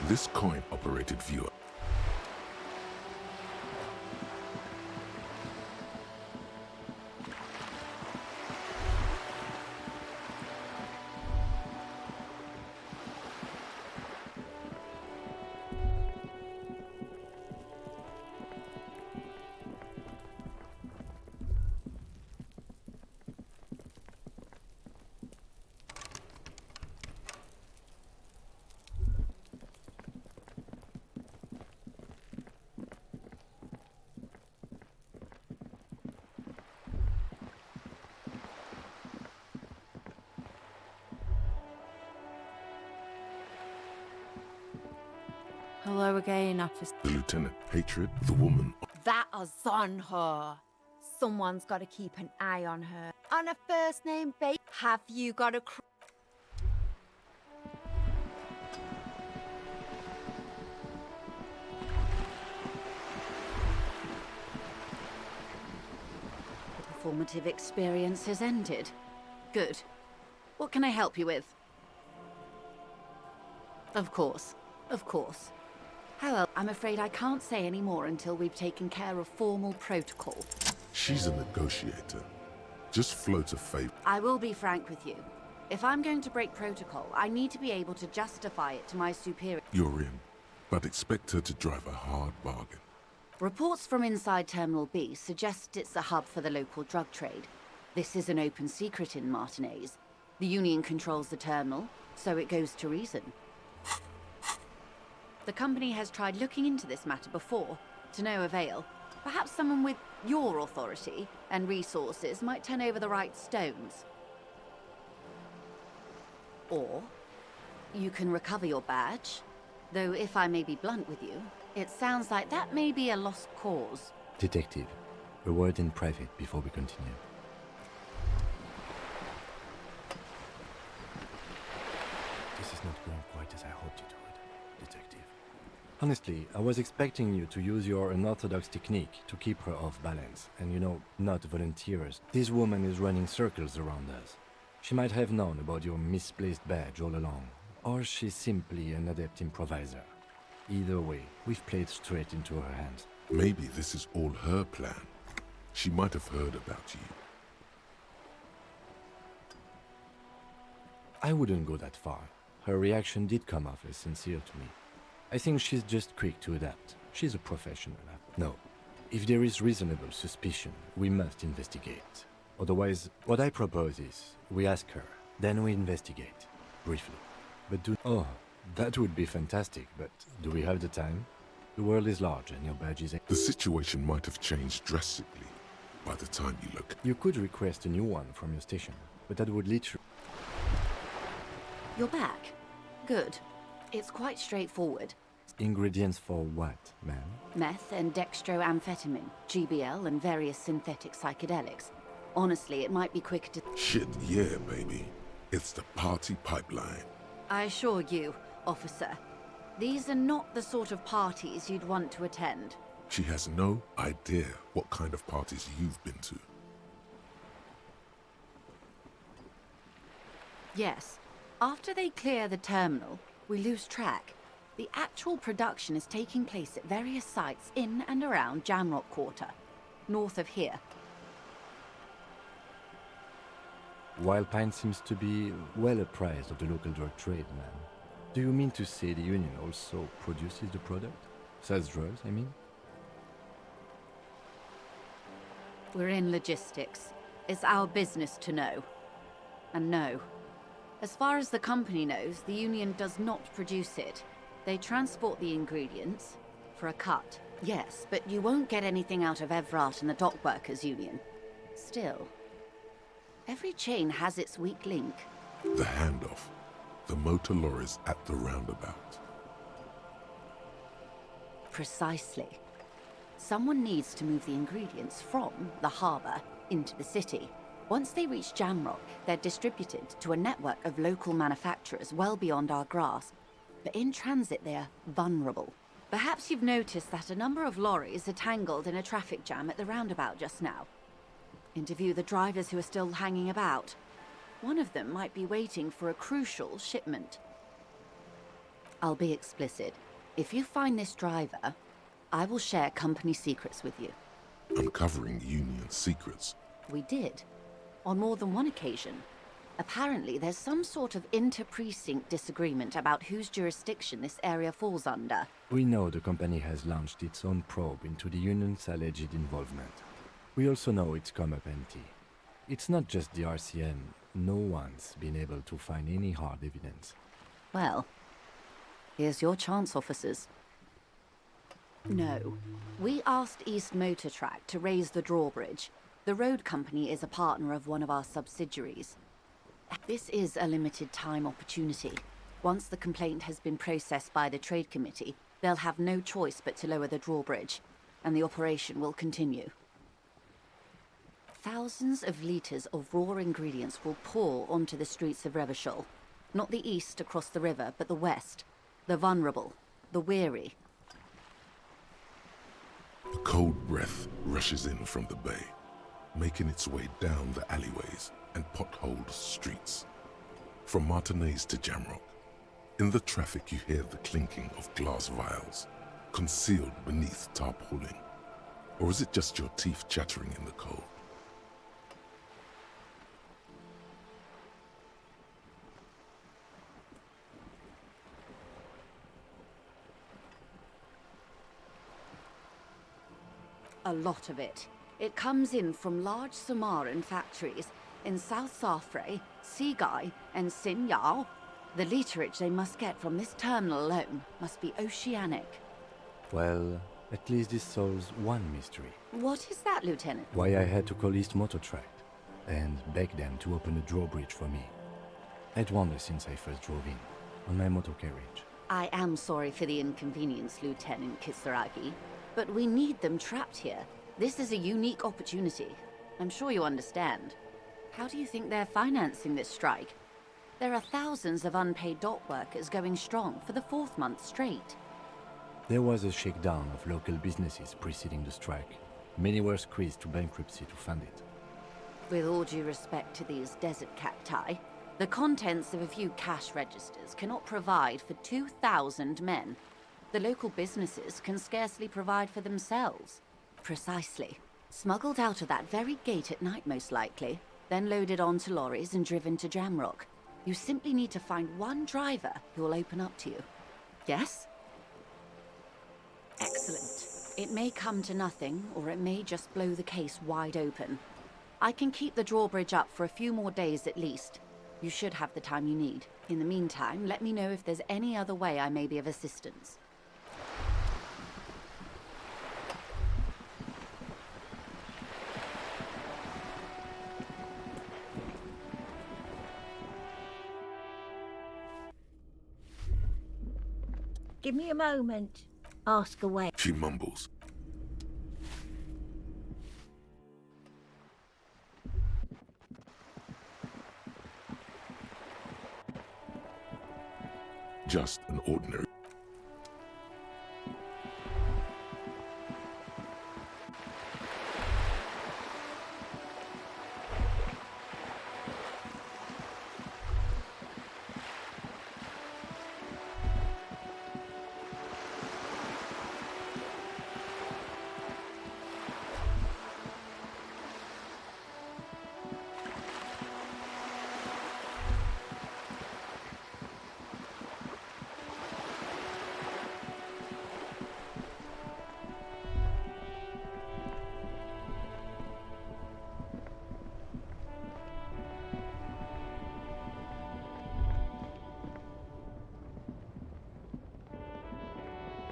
This coin-operated viewer. Hello again, officer. The lieutenant, hatred, the woman. That is on her. Someone's got to keep an eye on her. On a first name basis, have you got a... The performative experience has ended. Good. What can I help you with? Of course. Of course. However, I'm afraid I can't say any more until we've taken care of formal protocol. She's a negotiator. Just float a favor. I will be frank with you. If I'm going to break protocol, I need to be able to justify it to my superior. You're in, but expect her to drive a hard bargain. Reports from inside Terminal B suggest it's a hub for the local drug trade. This is an open secret in Martinez. The Union controls the terminal, so it goes to reason. The company has tried looking into this matter before, to no avail. Perhaps someone with your authority and resources might turn over the right stones. Or you can recover your badge, though if I may be blunt with you, it sounds like that may be a lost cause. Detective, a word in private before we continue. This is not going quite as I hoped it would, Detective. Honestly, I was expecting you to use your unorthodox technique to keep her off balance, and not volunteer us. This woman is running circles around us. She might have known about your misplaced badge all along, or she's simply an adept improviser. Either way, we've played straight into her hands. Maybe this is all her plan. She might have heard about you. I wouldn't go that far. Her reaction did come off as sincere to me. I think she's just quick to adapt. She's a professional. No. If there is reasonable suspicion, we must investigate. Otherwise, what I propose is, we ask her, then we investigate. Briefly. But Oh, that would be fantastic, but do we have the time? The world is large and your badge is... The situation might have changed drastically by the time you look. You could request a new one from your station, but that would lead to... You're back. Good. It's quite straightforward. Ingredients for what, ma'am? Meth and dextroamphetamine, GBL, and various synthetic psychedelics. Honestly, it might be quicker to... Shit, yeah, baby. It's the party pipeline. I assure you, officer, these are not the sort of parties you'd want to attend. She has no idea what kind of parties you've been to. Yes. After they clear the terminal, we lose track. The actual production is taking place at various sites in and around Jamrock Quarter, north of here. Wild Pine seems to be well apprised of the local drug trade, ma'am. Do you mean to say the Union also produces the product? Sells drugs, I mean? We're in logistics. It's our business to know. And no. As far as the company knows, the Union does not produce it. They transport the ingredients for a cut. Yes, but you won't get anything out of Evrat and the Dock Workers Union. Still, every chain has its weak link. The handoff. The motor lorries at the roundabout. Precisely. Someone needs to move the ingredients from the harbor into the city. Once they reach Jamrock, they're distributed to a network of local manufacturers well beyond our grasp. But in transit, they're vulnerable. Perhaps you've noticed that a number of lorries are tangled in a traffic jam at the roundabout just now. Interview the drivers who are still hanging about. One of them might be waiting for a crucial shipment. I'll be explicit. If you find this driver, I will share company secrets with you. Uncovering Union secrets. We did. On more than one occasion. Apparently, there's some sort of inter-precinct disagreement about whose jurisdiction this area falls under. We know the company has launched its own probe into the Union's alleged involvement. We also know it's come up empty. It's not just the RCM. No one's been able to find any hard evidence. Well, here's your chance, officers. No. We asked East Motor Track to raise the drawbridge. The road company is a partner of one of our subsidiaries. This is a limited time opportunity. Once the complaint has been processed by the Trade Committee, they'll have no choice but to lower the drawbridge, and the operation will continue. Thousands of litres of raw ingredients will pour onto the streets of Revachol. Not the east across the river, but the west. The vulnerable, the weary. The cold breath rushes in from the bay, making its way down the alleyways and potholed streets. From Martinez to Jamrock, in the traffic you hear the clinking of glass vials, concealed beneath tarpaulin. Or is it just your teeth chattering in the cold? A lot of it. It comes in from large Samaran factories in South Safre, Sigai, and Sinyao. The literage they must get from this terminal alone must be oceanic. Well, at least this solves one mystery. What is that, Lieutenant? Why I had to call East Motor Tract and beg them to open a drawbridge for me. I'd wondered since I first drove in, on my motor carriage. I am sorry for the inconvenience, Lieutenant Kisaragi, but we need them trapped here. This is a unique opportunity. I'm sure you understand. How do you think they're financing this strike? There are thousands of unpaid dock workers going strong for the 4th month straight. There was a shakedown of local businesses preceding the strike. Many were squeezed to bankruptcy to fund it. With all due respect to these desert cacti, the contents of a few cash registers cannot provide for 2,000 men. The local businesses can scarcely provide for themselves. Precisely. Smuggled out of that very gate at night, most likely, then loaded onto lorries and driven to Jamrock. You simply need to find one driver who will open up to you. Yes? Excellent. It may come to nothing, or it may just blow the case wide open. I can keep the drawbridge up for a few more days at least. You should have the time you need. In the meantime, let me know if there's any other way I may be of assistance. Give me a moment. Ask away. She mumbles. Just an ordinary.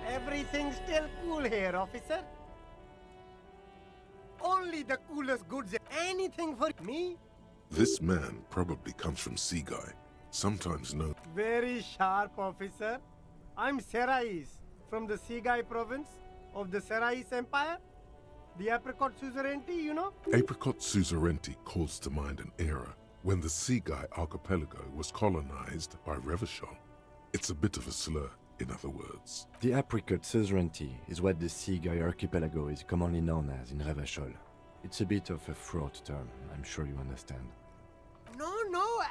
Everything's still cool here, officer. Only the coolest goods. Anything for me? This man probably comes from Sigai, sometimes known. Very sharp, officer. I'm Serais, from the Sigai province of the Serais Empire. The apricot suzerainty, you know? Apricot suzerainty calls to mind an era when the Sigai archipelago was colonized by Revachol. It's a bit of a slur, in other words. The apricot suzerainty is what the Sigai archipelago is commonly known as in Revachol. It's a bit of a fraught term, I'm sure you understand. No,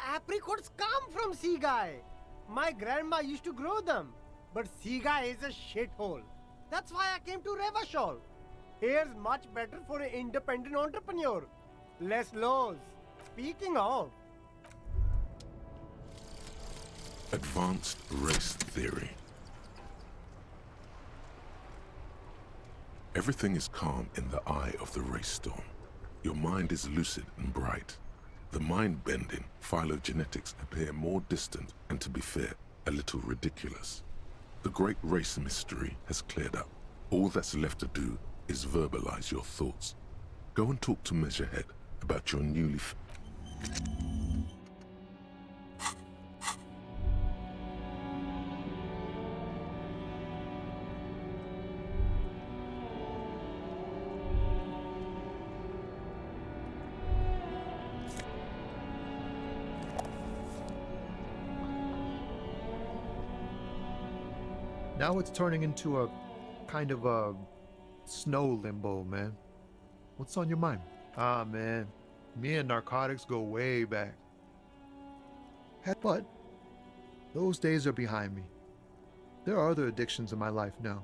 apricots come from Sigai. My grandma used to grow them. But Sigai is a shithole. That's why I came to Revachol. Here's much better for an independent entrepreneur. Less laws. Speaking of... Advanced race theory. Everything is calm in the eye of the race storm. Your mind is lucid and bright. The mind-bending phylogenetics appear more distant and, to be fair, a little ridiculous. The great race mystery has cleared up. All that's left to do is verbalize your thoughts. Go and talk to Measurehead about your newly... Now it's turning into a kind of a snow limbo, man. What's on your mind? Ah, man. Me and narcotics go way back. But those days are behind me. There are other addictions in my life now.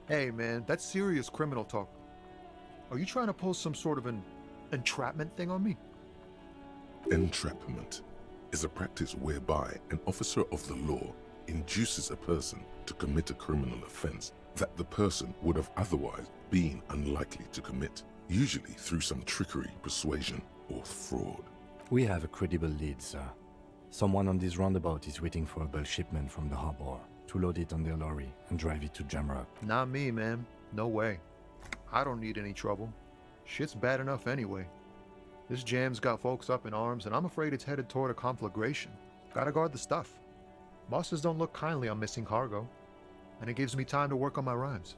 Hey man, that's serious criminal talk. Are you trying to pull some sort of an entrapment thing on me? Entrapment is a practice whereby an officer of the law induces a person to commit a criminal offense that the person would have otherwise been unlikely to commit, usually through some trickery, persuasion, or fraud. We have a credible lead, sir. Someone on this roundabout is waiting for a bulk shipment from the harbor to load it on their lorry and drive it to Jamrock. Not me, man. No way. I don't need any trouble. Shit's bad enough anyway. This jam's got folks up in arms, and I'm afraid it's headed toward a conflagration. Gotta guard the stuff. Bosses don't look kindly on missing cargo, and it gives me time to work on my rhymes.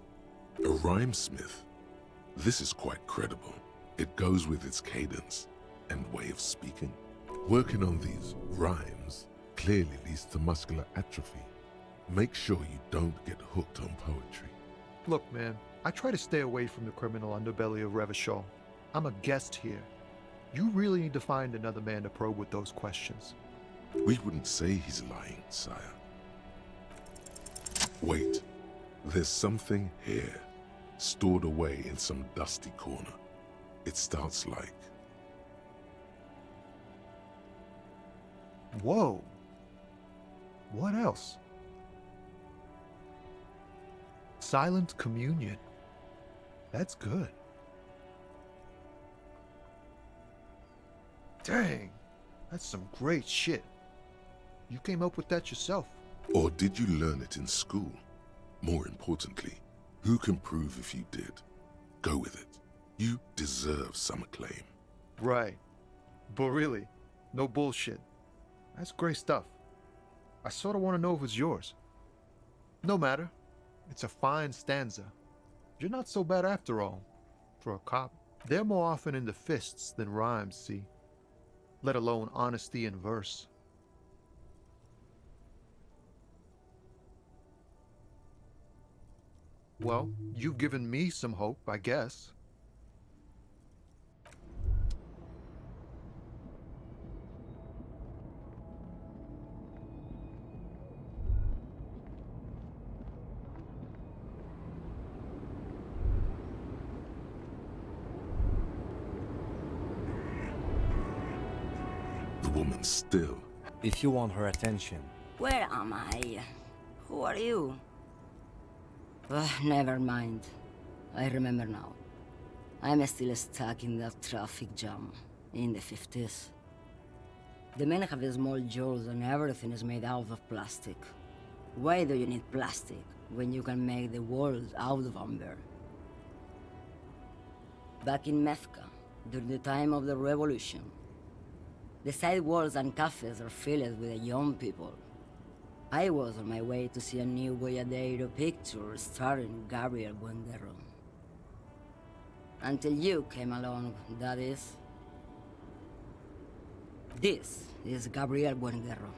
A rhymesmith? This is quite credible. It goes with its cadence and way of speaking. Working on these rhymes clearly leads to muscular atrophy. Make sure you don't get hooked on poetry. Look, man, I try to stay away from the criminal underbelly of Revachol. I'm a guest here. You really need to find another man to probe with those questions. We wouldn't say he's lying, sire. Wait, there's something here, stored away in some dusty corner. It starts like... Whoa. What else? Silent communion. That's good. Dang, that's some great shit. You came up with that yourself. Or did you learn it in school? More importantly, who can prove if you did? Go with it. You deserve some acclaim. Right. But really, no bullshit. That's great stuff. I sort of want to know if it's yours. No matter. It's a fine stanza. You're not so bad after all. For a cop, they're more often in the fists than rhymes, see? Let alone honesty in verse. Well, you've given me some hope, I guess. The woman still. If you want her attention. Where am I? Who are you? Never mind. I remember now. I'm still stuck in that traffic jam in the 50s. The men have small jaws and everything is made out of plastic. Why do you need plastic when you can make the world out of amber? Back in Methka, during the time of the revolution, the sidewalks and cafes are filled with young people. I was on my way to see a new Boyadero picture starring Gabriel Buendero. Until you came along, that is. This is Gabriel Buendero.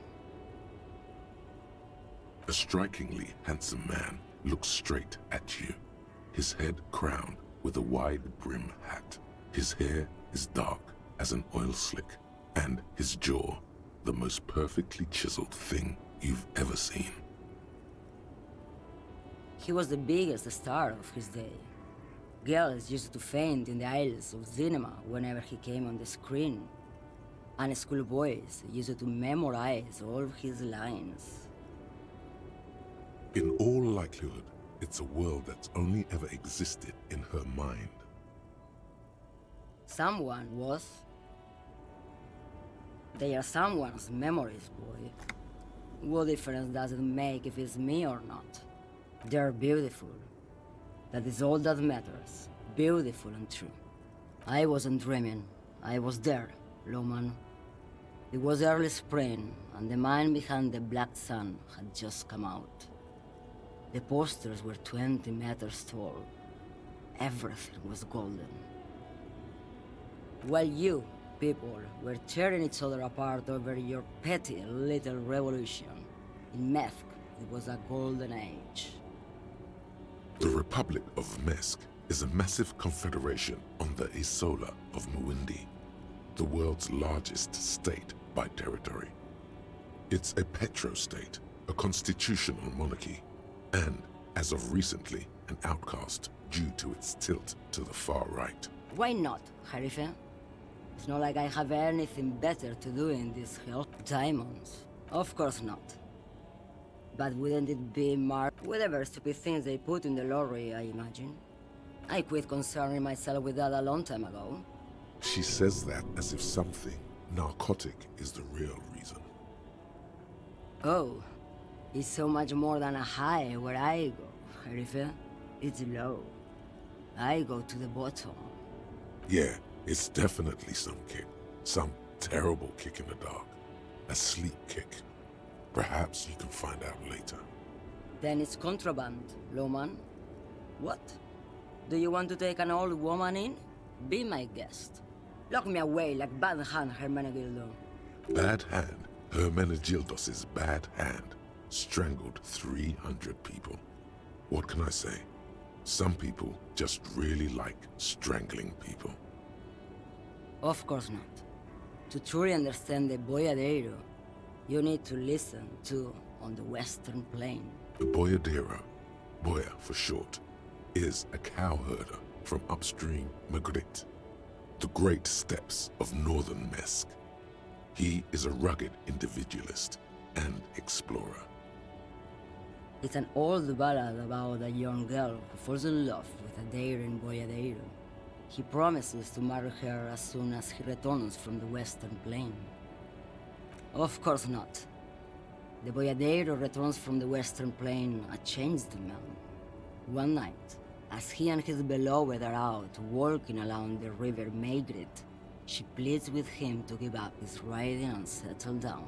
A strikingly handsome man looks straight at you, his head crowned with a wide brim hat. His hair is dark as an oil slick, and his jaw the most perfectly chiseled thing you've ever seen. He was the biggest star of his day. Girls used to faint in the aisles of cinema whenever he came on the screen, and schoolboys used to memorize all of his lines. In all likelihood, it's a world that's only ever existed in her mind. Someone was. They are someone's memories, boy. What difference does it make if it's me or not? They're beautiful. That is all that matters. Beautiful and true. I wasn't dreaming. I was there, Loman. It was early spring, and the man behind the black sun had just come out. The posters were 20 meters tall. Everything was golden. While you, people, were tearing each other apart over your petty little revolution, in Methk, it was a golden age. The Republic of Mesk is a massive confederation on the Isola of Muindi. the world's largest state by territory. It's a petrostate, a constitutional monarchy, and, as of recently, an outcast due to its tilt to the far right. Why not, Harife? It's not like I have anything better to do in this hell. Diamonds? Of course not. But wouldn't it be whatever stupid things they put in the lorry, I imagine? I quit concerning myself with that a long time ago. She says that as if something narcotic is the real reason. Oh, it's so much more than a high where I go, Harife. It's low. I go to the bottom. Yeah, it's definitely some kick. Some terrible kick in the dark. A sleep kick. Perhaps you can find out later. Then it's contraband, Lowman. What? Do you want to take an old woman in? Be my guest. Lock me away like Bad Hand Hermenegildo. Bad Hand? Hermenegildos's bad hand strangled 300 people. What can I say? Some people just really like strangling people. Of course not. To truly understand the boyadero, you need to listen to on the Western Plain. The boyadero, Boya for short, is a cowherder from upstream Magritte, the great steppes of northern Mesk. He is a rugged individualist and explorer. It's an old ballad about a young girl who falls in love with a daring boyadero. He promises to marry her as soon as he returns from the Western Plain. Of course not. The boyadero returns from the Western Plain a changed man. One night, as he and his beloved are out walking along the river Maigret, she pleads with him to give up his riding and settle down.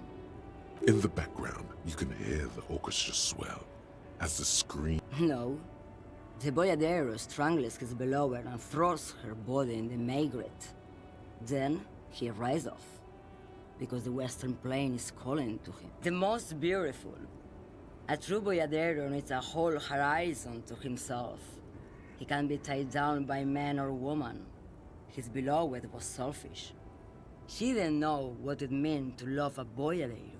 In the background, you can hear the orchestra swell as the scream. No. The boyadero strangles his beloved and throws her body in the Maigret. Then he rides off, because the Western Plain is calling to him. The most beautiful. A true boyadero needs a whole horizon to himself. He can be tied down by man or woman. His beloved was selfish. She didn't know what it meant to love a boyadero.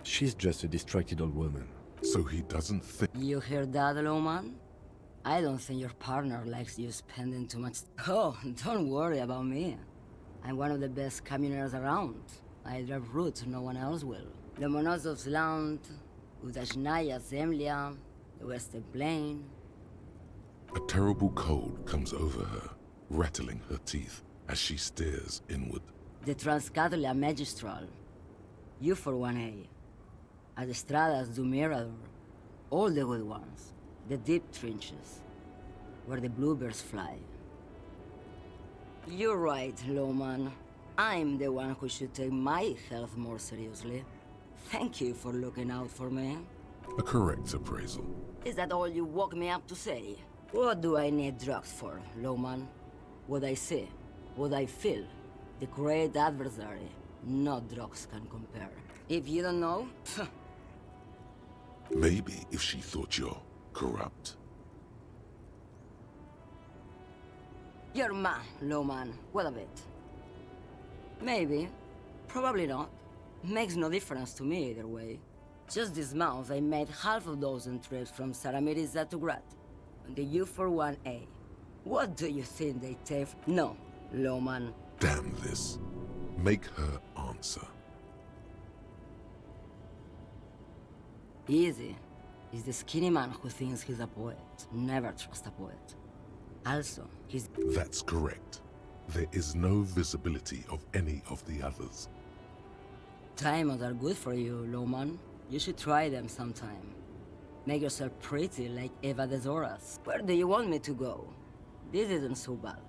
She's just a distracted old woman. So he doesn't think... You hear that, Lowman? I don't think your partner likes you spending too much... Oh, don't worry about me. I'm one of the best camioners around. I drive routes no one else will. Lomonosov's Land, Udashnaya Zemlya, the Western Plain. A terrible cold comes over her, rattling her teeth as she stares inward. The Transcatolia Magistral. You for 1A. Adestradas du Mirador. All the good ones. The deep trenches. Where the bluebirds fly. You're right, Lowman. I'm the one who should take my health more seriously. Thank you for looking out for me. A correct appraisal. Is that all you woke me up to say? What do I need drugs for, Lowman? What I see, what I feel. The great adversary. No drugs can compare. If you don't know, Maybe if she thought you're corrupt. you're mad, Lowman. What of it? Maybe. Probably not. Makes no difference to me either way. Just this month, I made half a dozen trips from Saramiriza to Grat. On the U41A. What do you think they take? No, Lowman. Damn this. Make her answer. Easy. He's the skinny man who thinks he's a poet. Never trust a poet. Also, he's... That's correct. There is no visibility of any of the others. Diamonds are good for you, Lowman. You should try them sometime. Make yourself pretty like Eva de Zoras. Where do you want me to go? This isn't so bad.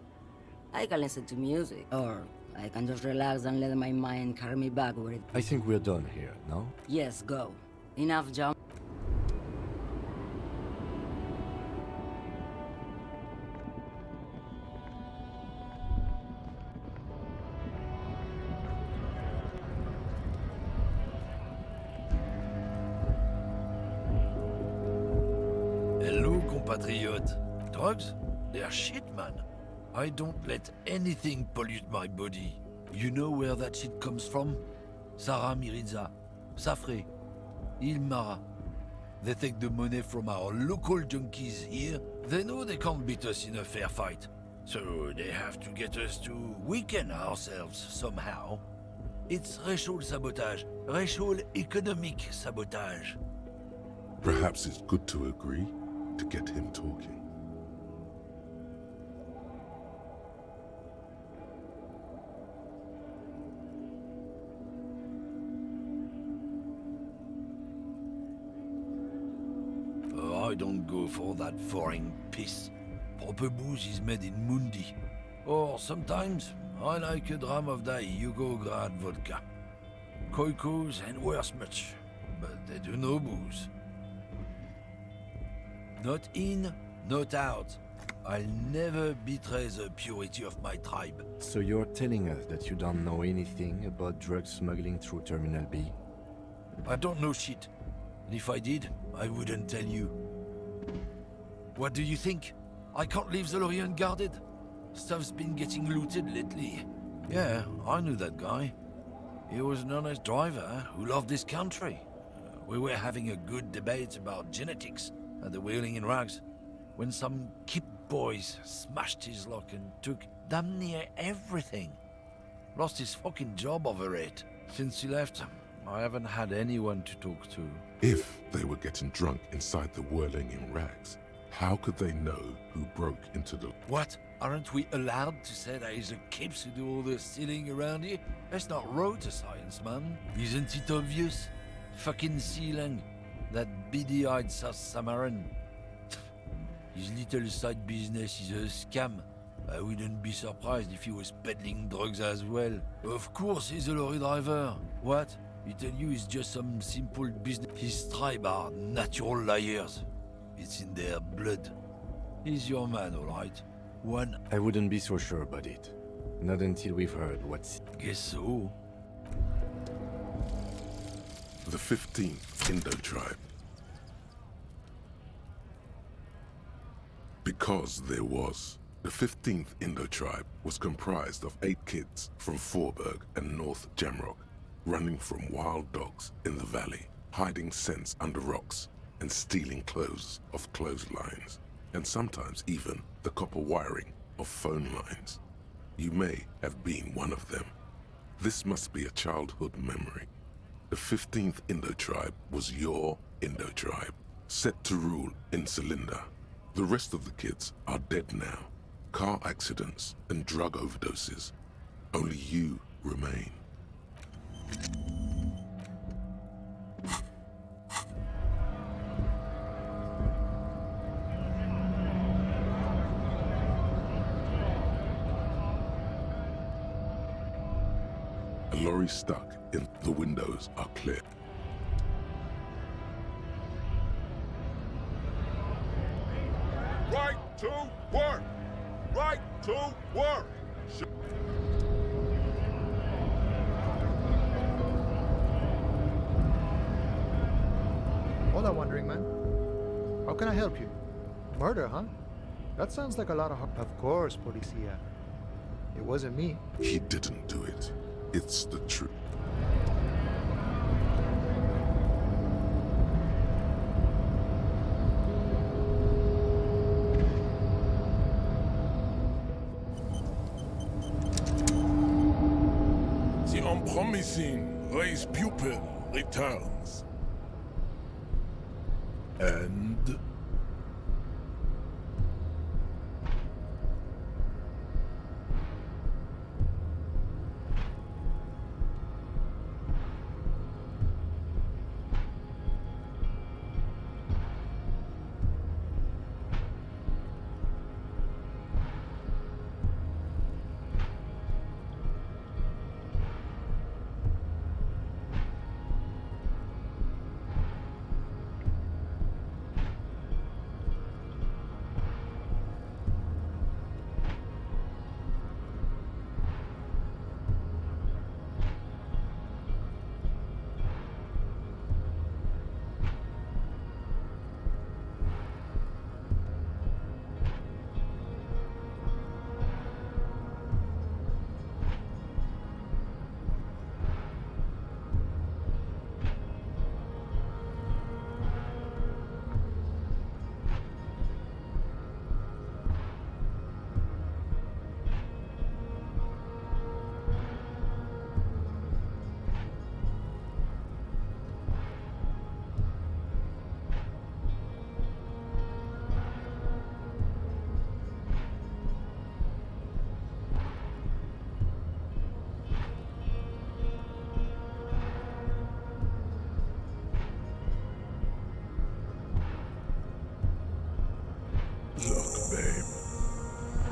I can listen to music, or I can just relax and let my mind carry me back where it... I think we're done here, no? Yes, go. Enough jump. Hello, compatriote. Drugs? They're shit, man. I don't let anything pollute my body. You know where that shit comes from? Sarah Miriza, Safre, Ilmara. They take the money from our local junkies here. They know they can't beat us in a fair fight. So they have to get us to weaken ourselves somehow. It's racial sabotage. Racial economic sabotage. Perhaps it's good to agree to get him talking. I don't go for that foreign piss. Proper booze is made in Mundi. Or sometimes, I like a dram of that Yugograd vodka. Koikos and worse much, but they do no booze. Not in, not out. I'll never betray the purity of my tribe. So you're telling us that you don't know anything about drug smuggling through Terminal B? I don't know shit. And if I did, I wouldn't tell you. What do you think? I can't leave the lorry unguarded. Stuff's been getting looted lately. Yeah, I knew that guy. He was an honest driver who loved this country. We were having a good debate about genetics at the Wheeling in Rags when some Kip boys smashed his lock and took damn near everything. Lost his fucking job over it. Since he left, I haven't had anyone to talk to. If they were getting drunk inside the Whirling in Rags, how could they know who broke into the... What? Aren't we allowed to say that it's the Kips who do all the stealing around here? That's not road science, man. Isn't it obvious? Fucking Sealang, that beady-eyed South Samaran. His little side business is a scam. I wouldn't be surprised if he was peddling drugs as well. Of course he's a lorry driver. What? He tell you it's just some simple business. His tribe are natural liars. It's in their blood. He's your man, all right. One... I wouldn't be so sure about it. Not until we've heard what's... Guess so. The 15th Indo tribe. Because there was. The 15th Indo tribe was comprised of 8 kids from Forberg and North Jamrock, running from wild dogs in the valley, hiding scents under rocks, and stealing clothes off clotheslines, and sometimes even the copper wiring of phone lines. You may have been one of them. This must be a childhood memory. The 15th Indo tribe was your Indo tribe, set to rule in Cylinder. The rest of the kids are dead now. Car accidents and drug overdoses. Only you remain. A lorry stuck in the windows are clear. Right to work! Right to work! Hola, Wandering Man. How can I help you? Murder, huh? That sounds like a lot of... Of course, Policia. It wasn't me. He didn't do it. It's the truth. The unpromising race pupil returns. And...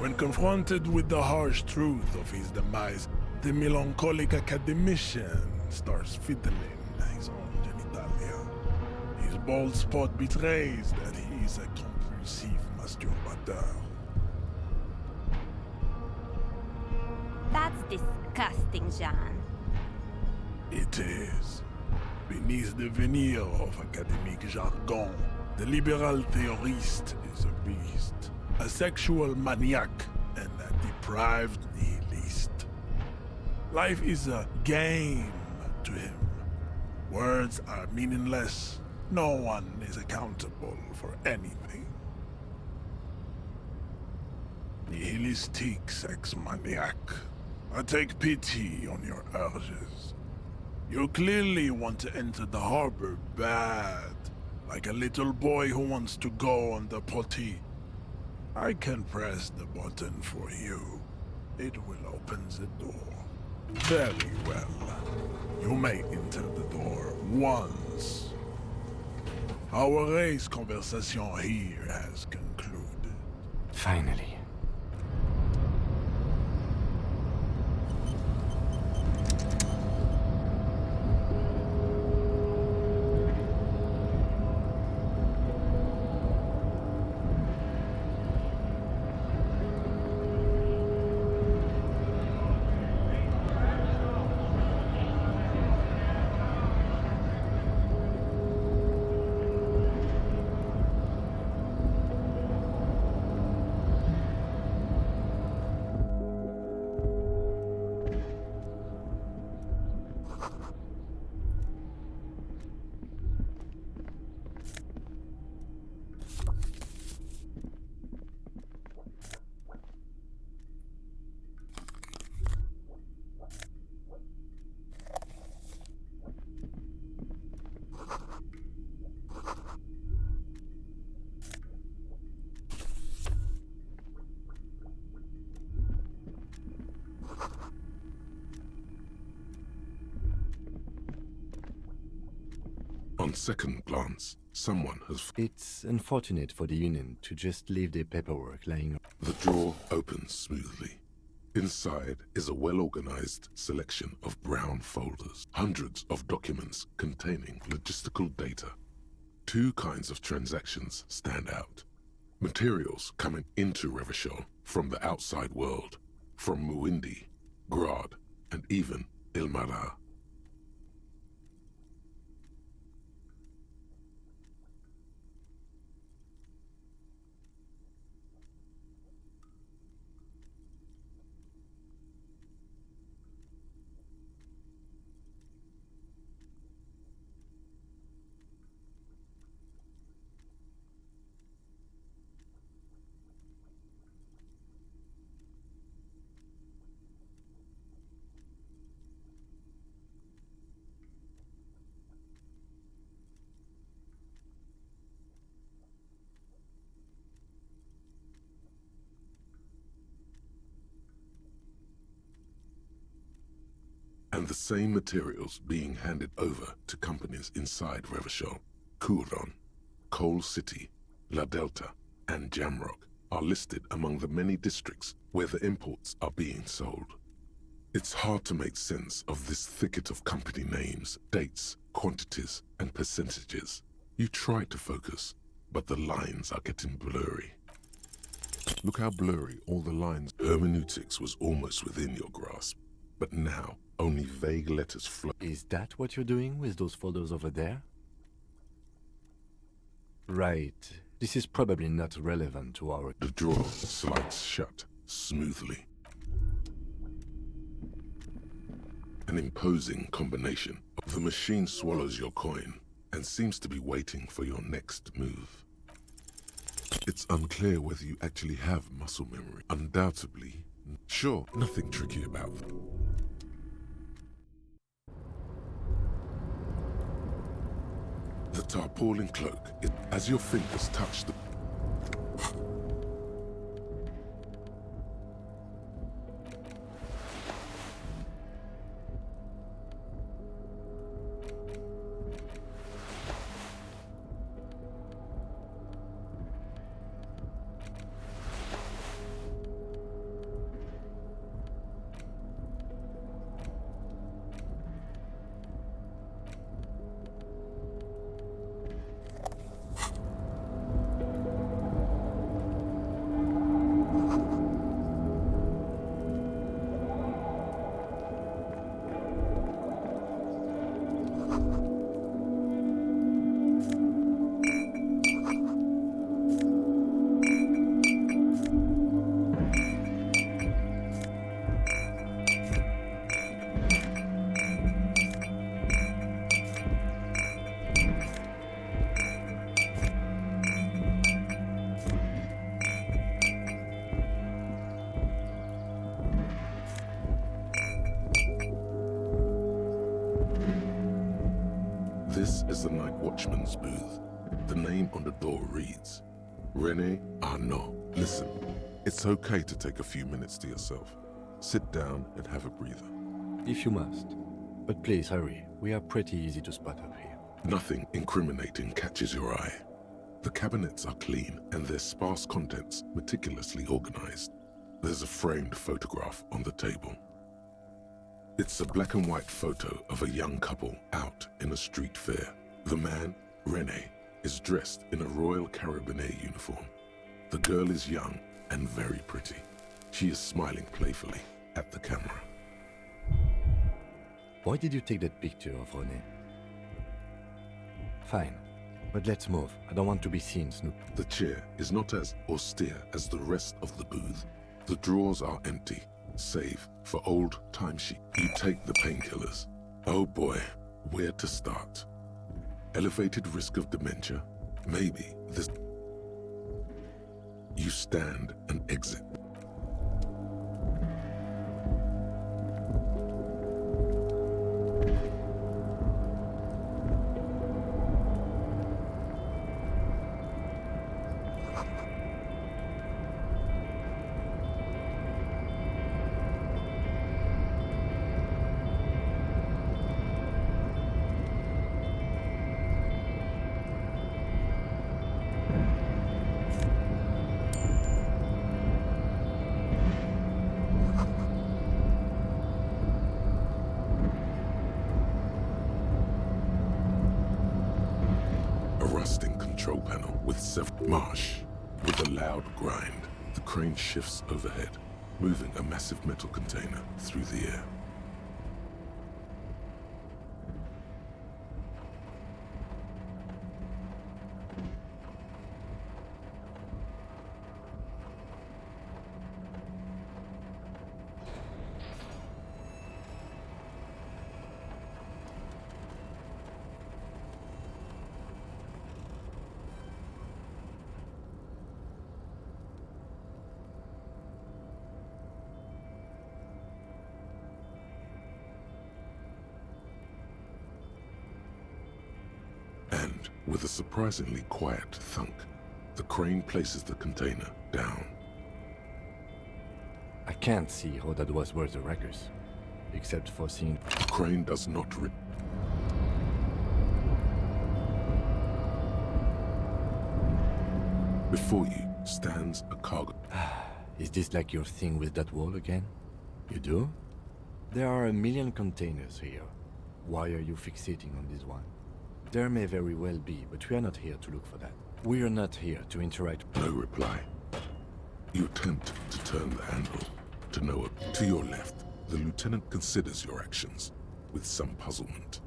When confronted with the harsh truth of his demise, the melancholic academician starts fiddling his own genitalia. His bald spot betrays that he is a compulsive masturbateur. That's disgusting, Jean. It is. Beneath the veneer of academic jargon, the liberal theorist is a beast, a sexual maniac, and a deprived nihilist. Life is a game to him. Words are meaningless. No one is accountable for anything. Nihilistic sex maniac. I take pity on your urges. You clearly want to enter the harbor bad, like a little boy who wants to go on the potty. I can press the button for you. It will open the door. Very well. You may enter the door once. Our race conversation here has concluded. Finally. On second glance, someone has... It's unfortunate for the Union to just leave their paperwork lying... The drawer opens smoothly. Inside is a well-organized selection of brown folders, hundreds of documents containing logistical data. Two kinds of transactions stand out. Materials coming into Revachol from the outside world, from Muindi, Grad, and even Ilmara. And the same materials being handed over to companies inside Revachol, Kuron, Coal City, La Delta, and Jamrock are listed among the many districts where the imports are being sold. It's hard to make sense of this thicket of company names, dates, quantities, and percentages. You try to focus, but the lines are getting blurry. Look how blurry all the lines. Hermeneutics was almost within your grasp, but now only vague letters float. Is that what you're doing with those folders over there? Right. This is probably not relevant to our... The drawer slides shut smoothly. An imposing combination. The machine swallows your coin and seems to be waiting for your next move. It's unclear whether you actually have muscle memory. Undoubtedly. Sure, nothing tricky about them. The tarpaulin cloak, as your fingers touch the... the night watchman's booth. The name on the door reads, René Arnaud. Listen, it's okay to take a few minutes to yourself. Sit down and have a breather. If you must. But please hurry. We are pretty easy to spot up here. Nothing incriminating catches your eye. The cabinets are clean and their sparse contents meticulously organized. There's a framed photograph on the table. It's a black and white photo of a young couple out in a street fair. The man, René, is dressed in a Royal Carabinier uniform. The girl is young and very pretty. She is smiling playfully at the camera. Why did you take that picture of René? Fine, but let's move. I don't want to be seen, Snoop. The chair is not as austere as the rest of the booth. The drawers are empty, save for old timesheet. You take the painkillers. Oh boy, where to start? Elevated risk of dementia? Maybe this... You stand and exit. Control panel with marsh. With a loud grind, the crane shifts overhead, moving a massive metal container through the air. And with a surprisingly quiet thunk, the crane places the container down. I can't see how that was worth the wreckers, except for seeing... The crane does not Before you stands a cargo. Is this like your thing with that wall again? You do? There are a million containers here. Why are you fixating on this one? There may very well be, but we are not here to look for that. We are not here to interact. No reply. You attempt to turn the handle. To your left, the lieutenant considers your actions with some puzzlement.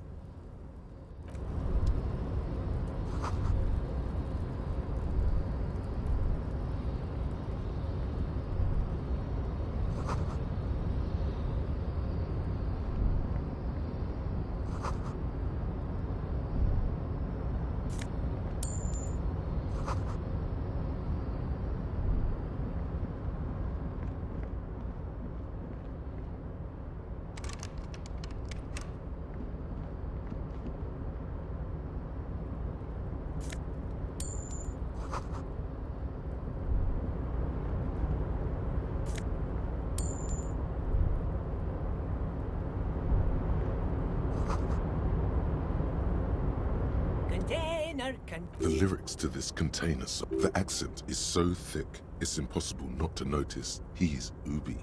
The lyrics to this container song, the accent is so thick, it's impossible not to notice he's Ubi,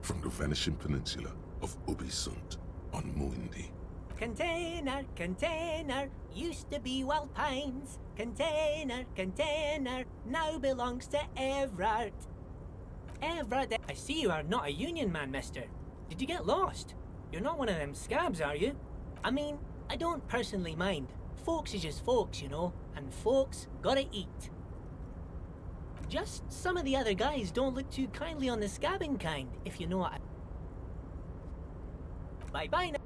from the vanishing peninsula of Ubisund on Muindi. Container, container, used to be Wild Pines. Container, container, now belongs to Everard. Everard, I see you are not a union man, mister. Did you get lost? You're not one of them scabs, are you? I mean, I don't personally mind. Folks is just folks, you know, and folks gotta eat. Just some of the other guys don't look too kindly on the scabbing kind, if you know what I... Bye-bye now.